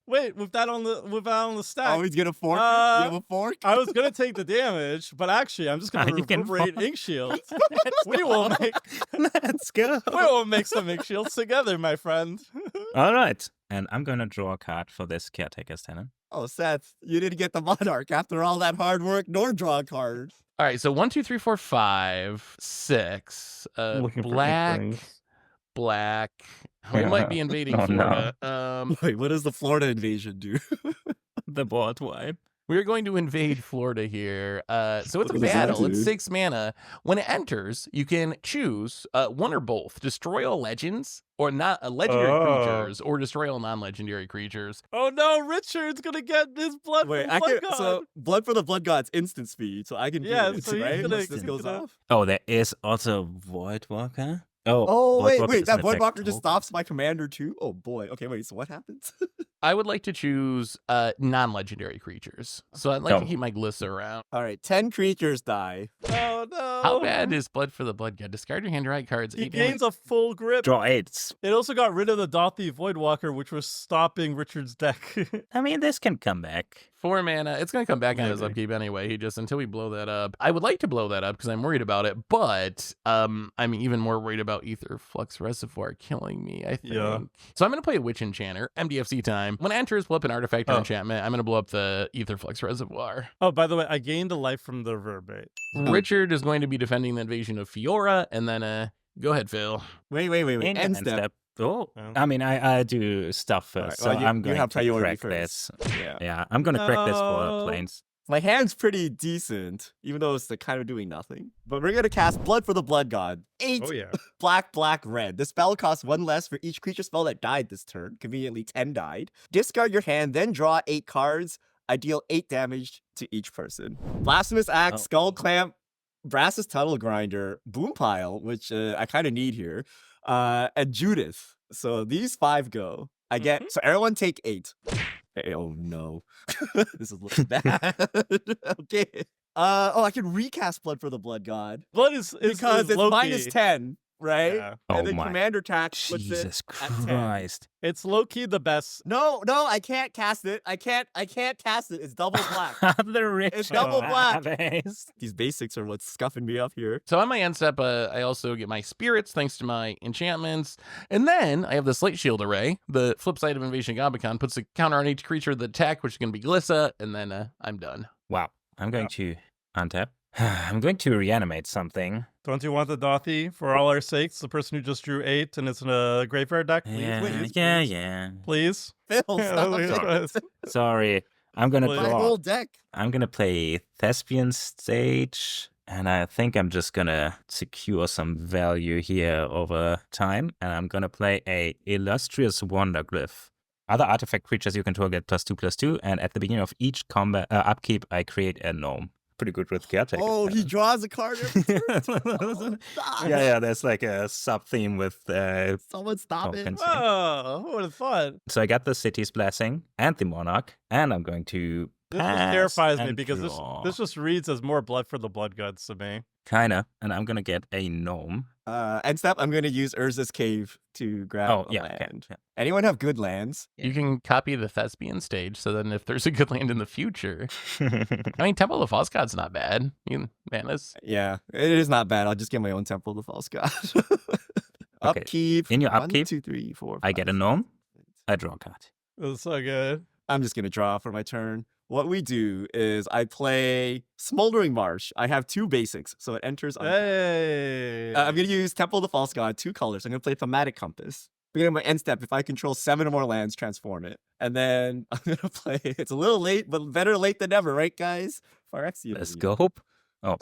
Wait, with that on the stack. Oh, he's gonna fork. Uh, You have a fork. I was gonna take the damage, but actually, I'm just gonna You can reverberate fork. Ink Shield. we will let's go. make some Ink Shields together, my friend. All right. And I'm going to draw a card for this Caretaker's Talent. Oh, Seth, you didn't get the Monarch after all that hard work, nor draw a card. All right, so 1, 2, 3, 4, 5, 6. Looking for Black, inklings. black. We might be invading Oh, no. Florida. Wait, what does the Florida invasion do? The board wipe. We're going to invade Florida here. So it's a What does that battle. It's do? 6 mana. When it enters, you can choose one or both. Destroy all legends or not legendary Oh. creatures, or destroy all non-legendary creatures. Oh no, Richard's gonna get his blood. Wait, from I Blood can. God. So, Blood for the Blood God's instant speed, so I can Yeah, do it, so he's right? gonna- Once this he's goes gonna- off. Oh, there is also Voidwalker. Oh, wait, Voidwalker that doesn't Void affect Walker just tokens. stops my commander too? Oh boy. Okay, wait, so what happens? I would like to choose non-legendary creatures. So I'd like to Oh. keep my Glissa around. Alright, 10 creatures die. Oh no. How bad is Blood for the Blood God? Discard your hand to right cards. He 8 damage. gains a full grip. Draw 8. It also got rid of the Dothy Voidwalker, which was stopping Richard's deck. I mean, this can come back. 4 mana. It's going to come back on his Maybe. upkeep anyway. He just, until we blow that up. I would like to blow that up because I'm worried about it, but I'm even more worried about Ether Flux Reservoir killing me, I think. Yeah. So I'm going to play a Witch Enchanter, MDFC time. When it enters, pull up an artifact or Oh. enchantment. I'm going to blow up the Ether Flux Reservoir. Oh, by the way, I gained a life from the Reverberate. Richard is going to be defending the invasion of Fiora, and then, go ahead, Phil. Wait. End step. Oh, Yeah. I mean, I do stuff first, Alright, so well, you- I'm you going have to priority crack this. first. Yeah. Yeah, I'm going to crack this No. for planes. My hand's pretty decent, even though it's kind of doing nothing. But we're gonna cast Blood for the Blood God. 8 Oh yeah. black, black, red. The spell costs 1 less for each creature spell that died this turn. Conveniently, 10 died. Discard your hand, then draw 8 cards. I deal 8 damage to each person. Blasphemous Axe, Skull Clamp, Brass's Tunnel Grinder, Boom Pile, which I kind of need here, and Judith. So these 5 go. I get, so everyone take 8. Oh no. This is looking bad. Okay. I can recast Blood for the Blood God. Blood is Because it's low-key. minus 10, right? Yeah. And Oh then my Commander Tax puts Jesus it at 10. Christ. It's low key the best. No, I can't cast it. I can't cast it. It's double black. The rich It's double black. base. These basics are what's scuffing me up here. So on my end step, I also get my spirits thanks to my enchantments. And then I have the Slate Shield array. The flip side of Invasion Gobicon puts a counter on each creature with the attack, which is going to be Glissa, and then I'm done. Wow. I'm going to untap. I'm going to reanimate something. Don't you want the Dothy for all our sakes? The person who just drew 8 and it's in a graveyard deck? Please, Yeah. please. Phil, Please. stop it. Sorry. I'm gonna Please. My draw. whole deck. I'm gonna play Thespian Stage, and I think I'm just gonna secure some value here over time, and I'm gonna play a Illustrious Wanderglyph. Other artifact creatures you control get +2/+2, and at the beginning of each combat upkeep, I create a gnome. Pretty good with Caretaker. Oh, he draws a card every turn. yeah, there's like a sub-theme with Someone stop it. tokens. Oh, who would have thought? So I got the City's Blessing and the Monarch, and I'm going to This just pass terrifies me and because draw. this just reads as more Blood for the Blood Gods to me. Kinda, and I'm gonna get a gnome. End step, I'm going to use Urza's Cave to grab a Okay, land. yeah. Anyone have good lands? You can copy the Thespian Stage, so then if there's a good land in the future. I mean, Temple of False God's not bad. You can Manus. Yeah, it is not bad. I'll just get my own Temple of the False God. Okay, Upkeep. in your 1, upkeep, 2, 3, 4, I get a 5, gnome. 6. I draw a card. It's so good. I'm just going to draw for my turn. What we do is I play Smoldering Marsh. I have 2 basics, so it enters on. Hey. I'm going to use Temple of the False God, 2 colors. I'm going to play Thematic Compass. Beginning of my end step, if I control 7 or more lands, transform it. And then I'm going to play, it's a little late, but better late than never, right, guys? Phyrexia. Let's go. Oh,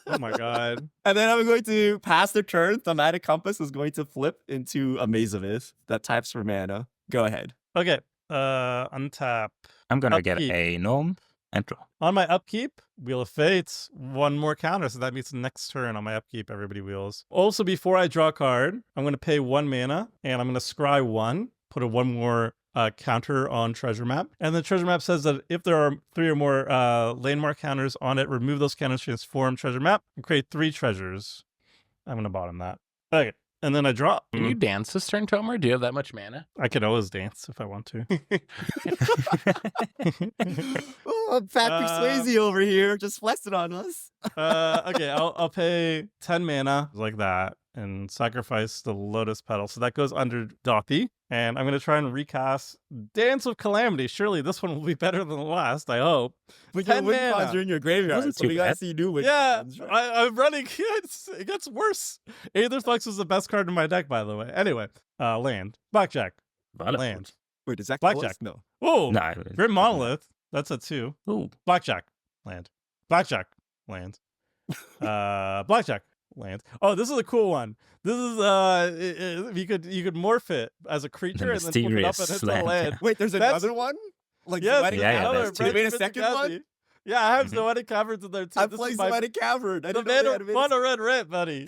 Oh my god. And then I'm going to pass the turn. Thematic Compass is going to flip into a Maze of Ith that types for mana. Go ahead. Okay. Untap. I'm gonna get Upkeep. a gnome and draw. On my upkeep, Wheel of Fate, 1 more counter, so that means next turn on my upkeep, everybody wheels. Also, before I draw a card, I'm going to pay 1 mana, and I'm going to scry 1, put a 1 more counter on Treasure Map. And the Treasure Map says that if there are 3 or more landmark counters on it, remove those counters, transform Treasure Map, and create 3 treasures. I'm going to bottom that. Okay. And then I draw. Can you dance this turn, Tomer? Do you have that much mana? I can always dance if I want to. Oh, Patrick Swayze over here, just flexing on us. Okay, I'll pay 10 mana like that and sacrifice the Lotus Petal. So that goes under Dothy. And I'm going to try and recast Dance of Calamity. Surely this one will be better than the last, I hope. But your 10 win mana. cons are in your graveyard, Wasn't so too we gotta bad. see new win Yeah, cons, right? I'm running. It gets worse. Aether Flux is the best card in my deck, by the way. Anyway, land. Blackjack. Land. Wait, does that Blackjack. close? No. Oh, No, Grim Monolith. That's a 2. Ooh. Blackjack. Land. Blackjack. Land. Blackjack. Land. Oh, this is a cool one. This is you could morph it as a creature and then flip it up and mysterious it's a land. land. Wait, there's That's- another one? Like Yes, Zoetic Yeah, Cavern? that's They two. made a second one? Yeah, I have Mhm. Zoetic Caverns in there too. I This play is my- Zoetic Cavern. I The didn't know they had mana, a mono red red, buddy.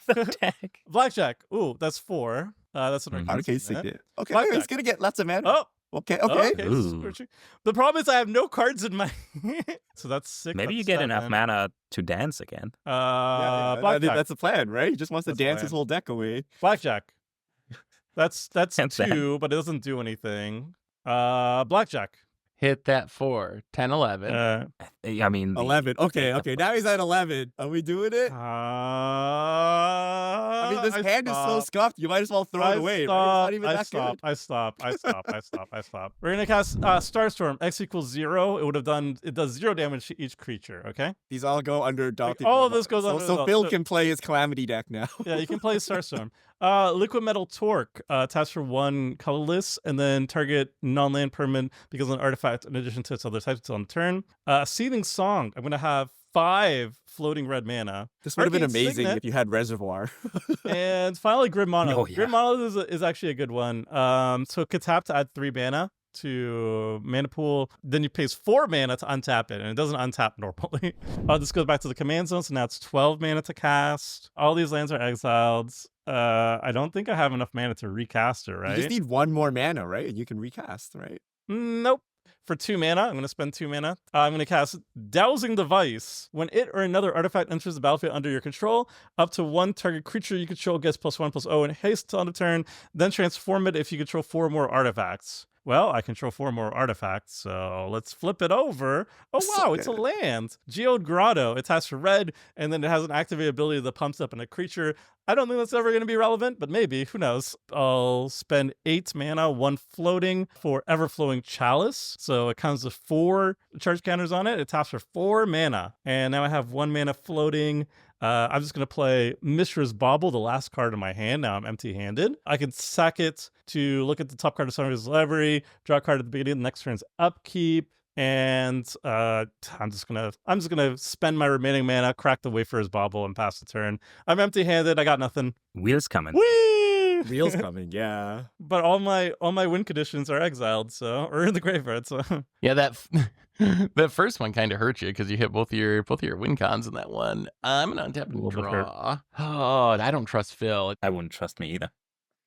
the deck. Blackjack. Ooh, that's 4. That's an Mhm. arcane Okay, signet. signet. Okay, Blackjack. it's gonna get lots of mana. Oh, Okay. okay. Ooh. Scorching. The problem is I have no cards in my. So that's 6. Maybe you that's get enough 7. mana to dance again. Yeah, I think Blackjack. that's the plan, right? He just wants to That's the dance his plan. whole deck away. Blackjack. That's That's 2, but it doesn't do anything. Blackjack. Hit that 4, 10, 11. I mean, 11. Okay, the okay. Now he's at 11. Are we doing it? I I I mean, this hand is so scuffed, you might as well throw it away. Right? It's not even that good. I stop. We're gonna cast Starstorm. X equals 0. It does 0 damage to each creature. Okay. These all go under adopted. All of this goes under. So Phil can play his Calamity deck now. Yeah, you can play Starstorm. Liquid Metal Torque. Taps for 1 colorless, and then target non-land permanent because of an artifact in addition to its other types on turn. Seething Song. I'm gonna have 5 floating red mana. This would have been Arcane amazing Signet. if you had Reservoir. And finally, Grid Mono. Oh, yeah. Grid Mono is actually a good one. So it could tap to add 3 mana to mana pool. Then you pays 4 mana to untap it, and it doesn't untap normally. This goes back to the command zone, so now it's 12 mana to cast. All these lands are exiled. I don't think I have enough mana to recast it, right? You just need 1 more mana, right? And you can recast, right? Nope. For 2 mana, I'm going to spend 2 mana. I'm going to cast Dowsing Device. When it or another artifact enters the battlefield under your control, up to 1 target creature you control gets +1/+0 and haste till end of turn. Then transform it if you control 4 more artifacts. Well, I control 4 more artifacts, so let's flip it over. Oh, wow, it's a land. Geode Grotto. It has for red, and then it has an activated ability that pumps up in a creature. I don't think that's ever going to be relevant, but maybe. Who knows? I'll spend 8 mana, 1 floating for Everflowing Chalice. So it comes with 4 charge counters on it. It taps for 4 mana. And now I have 1 mana floating. I'm just going to play Mishra's Bauble, the last card in my hand. Now I'm empty-handed. I can sack it to look at the top card of Summoner's Library, draw a card at the beginning of the next turn's upkeep, and I'm just gonna spend my remaining mana, crack the Wafer's Bauble, and pass the turn. I'm empty-handed. I got nothing. Wheels coming. Whee! Wheels coming, yeah. But all my win conditions are exiled, or in the graveyard. So Yeah, that first one kind of hurt you because you hit both your win cons in that one. I'm gonna untap and draw. Oh, I don't trust Phil. I wouldn't trust me either.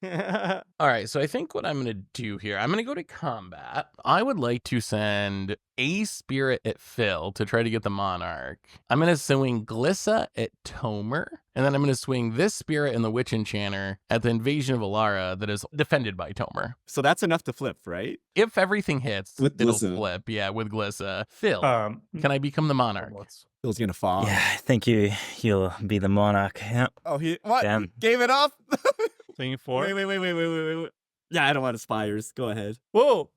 All right, so I think what I'm going to do here, I'm going to go to combat. I would like to send a Spirit at Phil to try to get the Monarch. I'm going to swing Glissa at Tomer, and then I'm going to swing this Spirit and the Witch Enchanter at the Invasion of Alara that is defended by Tomer. So that's enough to flip, right? If everything hits, With it'll Glissa. flip. Yeah, with Glissa. Phil, can can I become the Monarch? Phil's gonna fall. Yeah, I think you'll be the monarch. Yeah. Oh, he what? Damn. Gave it up? Swinging 4. Wait. Yeah, I don't want Aspires. Go ahead. Whoa.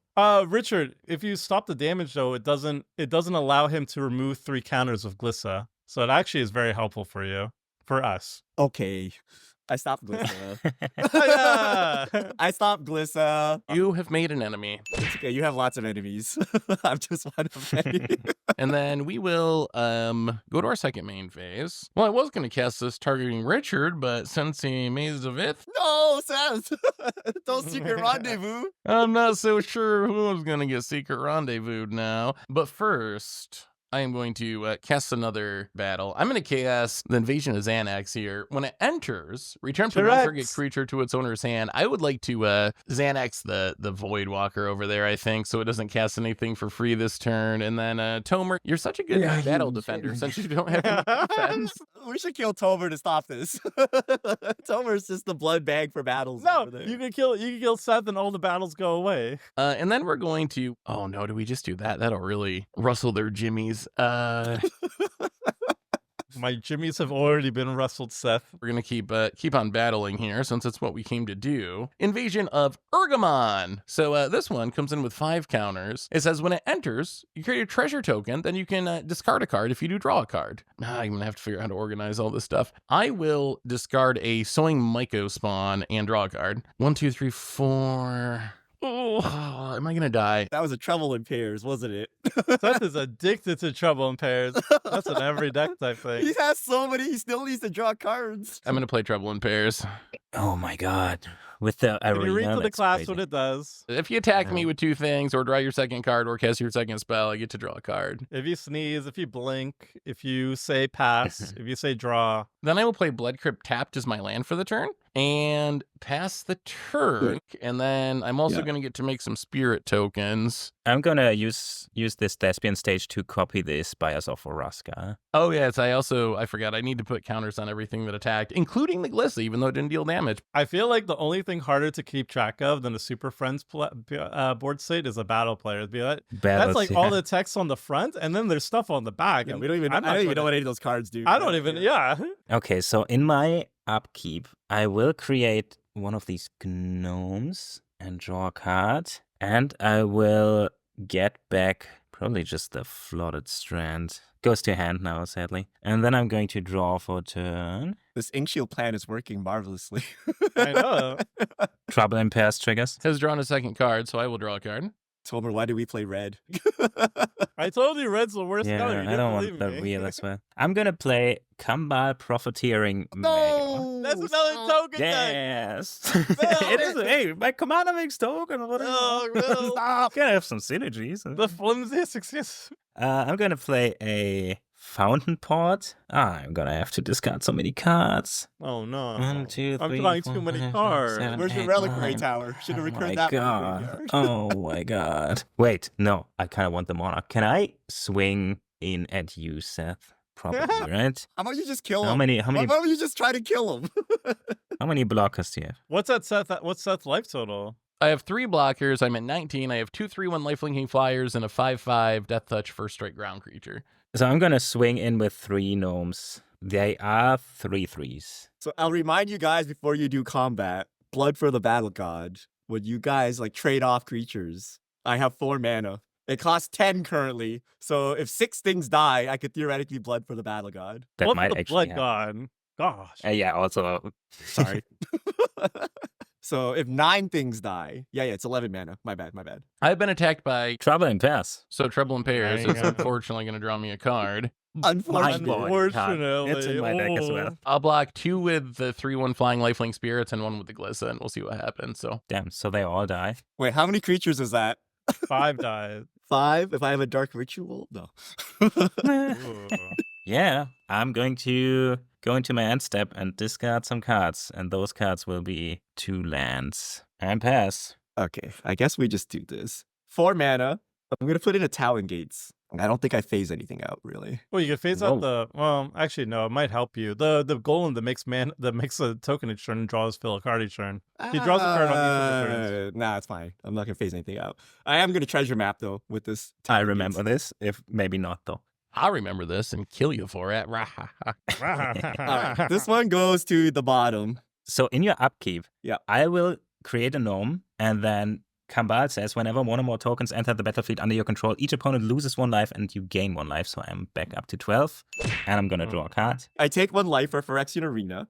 Richard, if you stop the damage though, it doesn't allow him to remove 3 counters of Glissa. So it actually is very helpful for you. For us. Okay. I stopped Glissa. Yeah. I stopped Glissa. You have made an enemy. It's okay, you have lots of enemies. I'm just one of many. And then we will go to our second main phase. Well, I was going to cast this targeting Richard, but since he made the Vith, No, Seth! Don't secret rendezvous. I'm not so sure who's going to get secret rendezvous now. But first, I am going to cast another battle. I'm going to cast the Invasion of Xanax here. When it enters, return from one target creature to its owner's hand. I would like to Xanax the Void Walker over there, I think, so it doesn't cast anything for free this turn. And then Tomer, you're such a good battle defender since you don't have any defense. We should kill Tomer to stop this. Tomer's just the blood bag for battles. No, over there. you can kill Seth and all the battles go away. And then we're going to, oh no, do we just do that? That'll really rustle their jimmies. My jimmies have already been rustled, Seth. We're going to keep on battling here since it's what we came to do. Invasion of Urgamon. So this one comes in with 5 counters. It says when it enters, you create a treasure token, then you can discard a card if you do draw a card. I'm going to have to figure out how to organize all this stuff. I will discard a Sowing Myco spawn and draw a card. 1, 2, 3, 4... Oh, am I going to die? That was a trouble in pairs, wasn't it? Seth is addicted to trouble in pairs. That's an every deck type thing. He has so many, he still needs to draw cards. I'm going to play Trouble in Pairs. Oh my god. With the Can arena, you read to the that's class crazy. what it does? If you attack me with 2 things, or draw your second card, or cast your second spell, I get to draw a card. If you sneeze, if you blink, if you say pass, if you say draw. Then I will play Blood Crypt tapped as my land for the turn, and pass the turn. And then I'm also going to get to make some spirit tokens. I'm gonna use this Thespian stage to copy this Bias of Oraska. Oh yes, I forgot. I need to put counters on everything that attacked, including the Glissa, even though it didn't deal damage. I feel like the only thing harder to keep track of than a Super Friends board state is a battle player. That's like all the text on the front, and then there's stuff on the back. Yeah, and I don't even know what any of those cards do. I don't even, yeah. Okay, so in my upkeep, I will create one of these gnomes and draw a card. And I will get back probably just the flooded strand. Goes to hand now, sadly. And then I'm going to draw for a turn. This ink shield plan is working marvelously. I know. Trouble in pairs triggers. Has drawn a second card, so I will draw a card. Tomer, why do we play red? I told you red's the worst Yeah, color. You I didn't don't believe want the me. real as well. I'm gonna play Kambal Profiteering Mayor. No! That's another token deck. Yes. It is. Hey, my commander makes token. What Oh, no. Stop. Gotta have some synergies. The flimsiest success. I'm gonna play a Fountain Pot. I'm gonna have to discard so many cards. Oh no. 1, 2, 3, I'm drawing too 4, many 5, cards. 7, Where's your 8, reliquary 9. tower? Should have Oh recurred my that from the god. graveyard. Oh my god. Wait, no. I kind of want the monarch. Can I swing in at you, Seth? Probably, right? How about you just kill him? How many Why don't you just try to kill him? blockers do you have? What's that Seth? What's Seth's life total? I have 3 blockers. I'm at 19. I have 2 3/1 lifelinking flyers and a 5/5 death touch first strike ground creature. So I'm gonna swing in with 3 gnomes. They are 3/3s. So I'll remind you guys before you do combat, Blood for the Battle God. Would you guys like trade off creatures? I have 4 mana. It costs 10 currently. So if 6 things die, I could theoretically Blood for the Battle God. That What's might the actually blood happen. god? Gosh. Yeah, also, sorry. So if 9 things die, yeah, it's 11 mana. My bad. I've been attacked by Trouble in pairs. so Trouble in Pairs. Dang It's it. unfortunately going to draw me a card. Unfortunately. Unfortunately. It's in my deck as well. I'll block 2 with the 3/1 flying lifelink spirits and 1 with the Glissa, and we'll see what happens. So Damn, so they all die. Wait, how many creatures is that? 5 dies. 5? If I have a Dark Ritual? No. Ooh. Yeah, I'm going to go into my end step and discard some cards, and those cards will be 2 lands. And pass. Okay, I guess we just do this. 4 mana. I'm going to put in a Talon Gates. I don't think I phase anything out, really. Well, you can phase out the. Well, actually, no. It might help you. The golem that makes a token each turn and draws Phil a card each turn. He draws a card on each of the turns. Nah, it's fine. I'm not going to phase anything out. I am going to treasure map, though, with this. I Talon remember Gates. this, if maybe not though. I'll remember this and kill you for it. All right, this one goes to the bottom. So in your upkeep, Yeah. I will create a gnome, and then Kambal says whenever 1 or more tokens enter the battlefield under your control, each opponent loses 1 life and you gain 1 life. So I'm back up to 12, and I'm gonna draw a card. I take 1 life for Phyrexian Arena.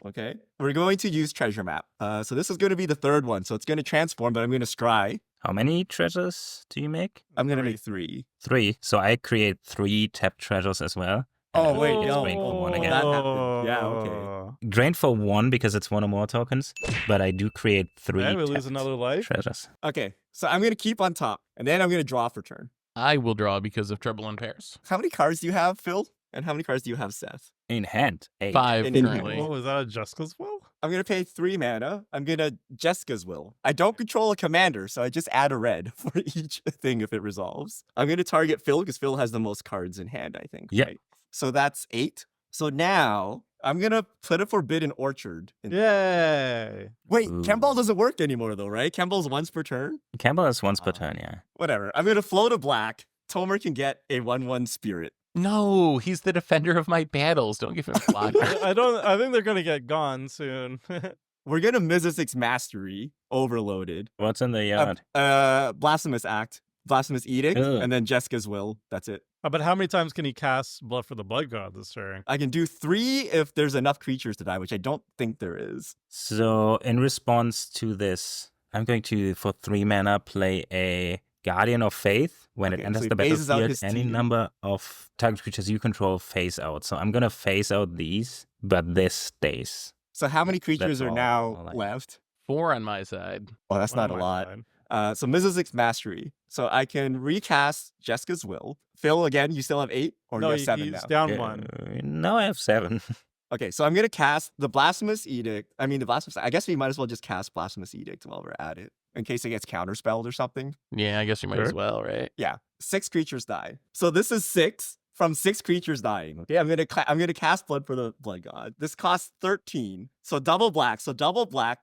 Okay. We're going to use treasure map. So this is going to be the 3rd one. So it's going to transform, but I'm going to scry. How many treasures do you make? I'm going to make 3. 3. So I create 3 tapped treasures as well. Oh, And wait, it's no. drained for 1 Oh, again. that happened. Yeah, okay. Drained for 1 because it's 1 or more tokens, but I do create 3 I will lose tapped another life. treasures. Okay. So I'm going to keep on top, and then I'm going to draw for turn. I will draw because of Trouble in Pairs. How many cards do you have, Phil? And how many cards do you have, Seth? In hand, 8. 5 In currently. Oh, is that a Jessica's will? I'm going to pay 3 mana. I'm going to Jessica's Will. I don't control a commander, so I just add a red for each thing if it resolves. I'm going to target Phil because Phil has the most cards in hand, I think. Yep. Right? So that's 8. So now I'm going to put a Forbidden Orchard. Yay. Wait, Ooh. Chemball doesn't work anymore, though, right? Chemball's once per turn? Campbell is once per turn, yeah. Whatever. I'm going to float a black. Tomer can get a 1/1 spirit. No, he's the defender of my battles. Don't give him block. I think they're gonna get gone soon. We're going to Mizzix's Mastery, overloaded. What's in the yard? Blasphemous Act, Blasphemous Edict, Ugh. and then Jessica's Will. That's it. But how many times can he cast Blood for the Blood God this turn? I can do 3 if there's enough creatures to die, which I don't think there is. So in response to this, I'm going to, for 3 mana, play a Guardian of Faith. When Okay, it so enters he the phases out battlefield, his any team. number of target creatures you control phase out. So I'm going to phase out these, but this stays. So how many creatures are all now I- left? 4 on my side. Oh, that's not a On my lot. side. So Mizzix's Mastery. So I can recast Jessica's Will. Phil, again, you still have 8? Or No, you have 7 he's now? down 1. No, I have 7. Okay, so I'm going to cast the Blasphemous Edict. I guess we might as well just cast Blasphemous Edict while we're at it. In case it gets counterspelled or something. Yeah, I guess you might as Sure. well, right? Yeah, 6 creatures die. So this is 6 from 6 creatures dying. Okay, I'm gonna cast Blood for the Blood God. This costs 13. So double black.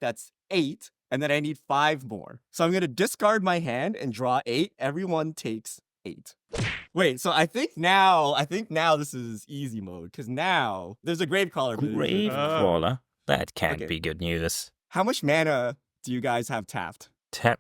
That's 8, and then I need 5 more. So I'm gonna discard my hand and draw 8. Everyone takes 8. Wait, so I think now this is easy mode because now there's a Gravecrawler. ability. Gravecrawler. That can't Okay. be good news. How much mana do you guys have tapped?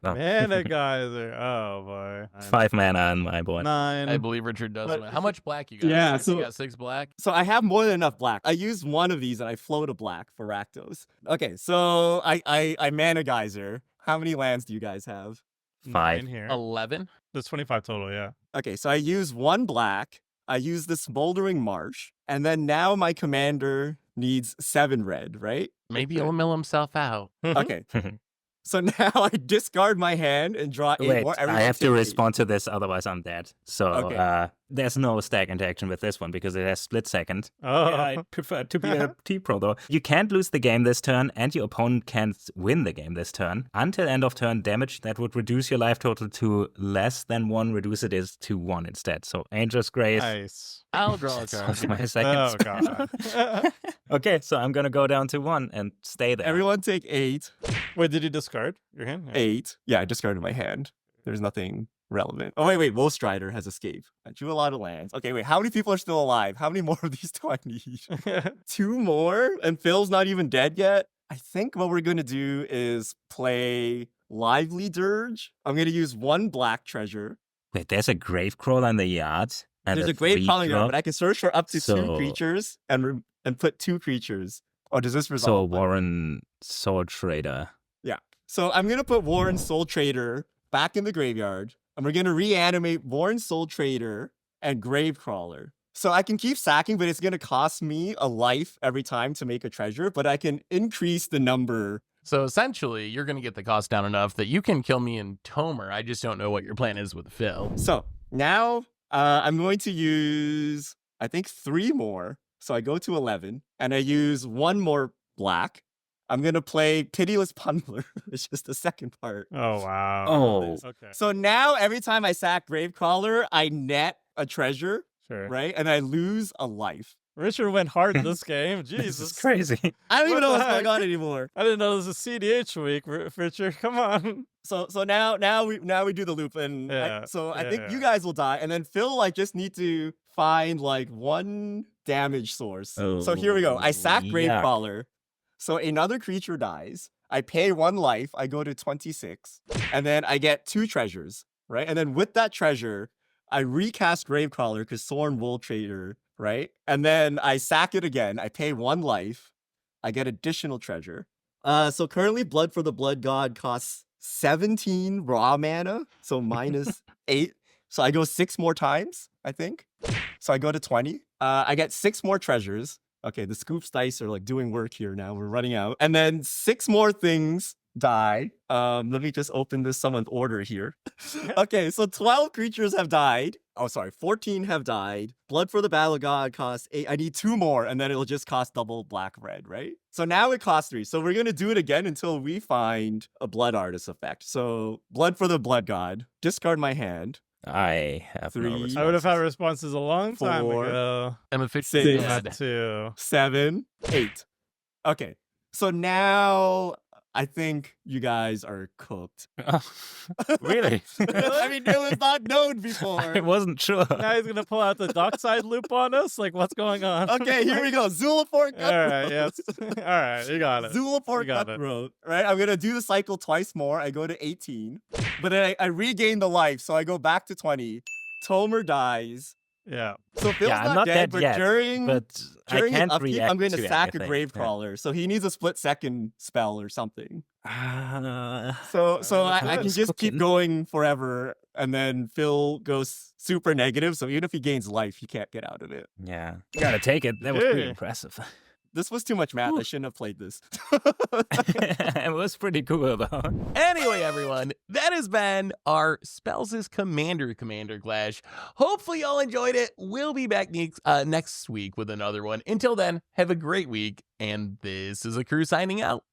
Mana geyser. Oh boy. 5 mana on my board. 9. I believe Richard does. But- How much black you got? Yeah, Richard? You so- got 6 black. So I have more than enough black. I used one of these and I float a black for Rakdos. Okay, so I mana geyser. How many lands do you guys have? 5. 9 here. 11. There's 25 total, yeah. Okay, so I use 1 black. I use the Smoldering Marsh. And then now my commander needs 7 red, right? Maybe he'll mill himself out. Okay. So now I discard my hand and draw 8 Wait, more. I Everyone have to take 8. respond to this, otherwise I'm dead. So Okay. there's no stack interaction with this one because it has split second. Oh. Yeah, I prefer to be a T-Pro though. You can't lose the game this turn, and your opponent can't win the game this turn. Until end of turn, damage that would reduce your life total to less than 1, reduce it is to 1 instead. So Angel's Grace. Nice. I'll draw a That's card. my second Oh, spell. God. Okay, so I'm gonna go down to 1 and stay there. Everyone take 8. Wait, did you discard your hand? Yeah. 8. Yeah, I discarded my hand. There's nothing relevant. Oh, wait. Wolf Strider has escaped. I drew a lot of lands. Okay, wait. How many people are still alive? How many more of these do I need? 2 more? And Phil's not even dead yet? I think what we're going to do is play Lively Dirge. I'm going to use 1 black treasure. Wait, there's a Gravecrawler in the yard. And There's a grave calling there, drop. but I can search for up to 2 So- creatures and put 2 creatures. Oh, does this So resolve? Warren Sword Trader. So I'm gonna put Warren Soul Trader back in the graveyard, and we're gonna reanimate Warren Soul Trader and Gravecrawler. So I can keep sacking, but it's gonna cost me a life every time to make a treasure, but I can increase the number. So essentially, you're going to get the cost down enough that you can kill me in Tomer. I just don't know what your plan is with Phil. So now I'm going to use, I think, 3 more. So I go to 11, and I use 1 more black. I'm gonna play Pitiless Pundler, which is the second part. Oh, wow. Oh. Okay. So now every time I sack Gravecrawler, I net a treasure, Sure. right? And I lose a life. Richard went hard this game. This Jesus. is crazy. I don't even What know the what's going heck? on anymore. I didn't know this was CDH week, Richard. Come on. So now we do the loop, and Yeah, I think yeah. you guys will die, and then Phil just need to find 1 damage source. So here we go. I sack Oh, Gravecrawler, so another creature dies. I pay 1 life. I go to 26, and then I get 2 treasures, right? And then with that treasure, I recast Gravecrawler because Thorn Wool Trader, right? And then I sack it again. I pay 1 life. I get additional treasure. So currently, Blood for the Blood God costs 17 raw mana, so minus 8. So I go 6 more times, I think. So I go to 20. I get 6 more treasures. Okay, the Scoops dice are doing work here now. We're running out. And then 6 more things die. Let me just open this summoned order here. Okay, so 12 creatures have died. Oh, sorry, 14 have died. Blood for the Battle God costs 8. I need 2 more, and then it'll just cost double black red, right? So now it costs 3. So we're gonna do it again until we find a Blood Artist effect. So Blood for the Blood God. Discard my hand. I have no 3. I would have had responses. responses a long time 4. ago. I'm officially Six. dead. That too. 7, 8. Okay, so now I think you guys are cooked. Really? I mean, it was not known I before. wasn't sure. Now he's gonna pull out the dockside loop on us. Like, what's going on? Okay, here we go. Zulaport Cutthroat. All right, yes. All right, you got it. Zulaport You got it. Cutthroat. Right, I'm gonna do the cycle twice more. I go to 18, but then I regain the life, so I go back to 20. Tomer dies. Yeah. So Phil's Yeah, I'm not not dead, dead but yet, during But I during his can't upkeep, react I'm going to sack anything. a Gravecrawler, so he needs a split second spell or something. Yeah. So I I can was just keep cooking. going forever, and then Phil goes super negative. So even if he gains life, he can't get out of it. Yeah. You gotta take it. That was pretty Yeah. impressive. This was too much math. I shouldn't have played this. It was pretty cool though. Anyway, everyone, that has been our Spells' Commander Clash. Hopefully, y'all enjoyed it. We'll be back next week with another one. Until then, have a great week, and this is a crew signing out.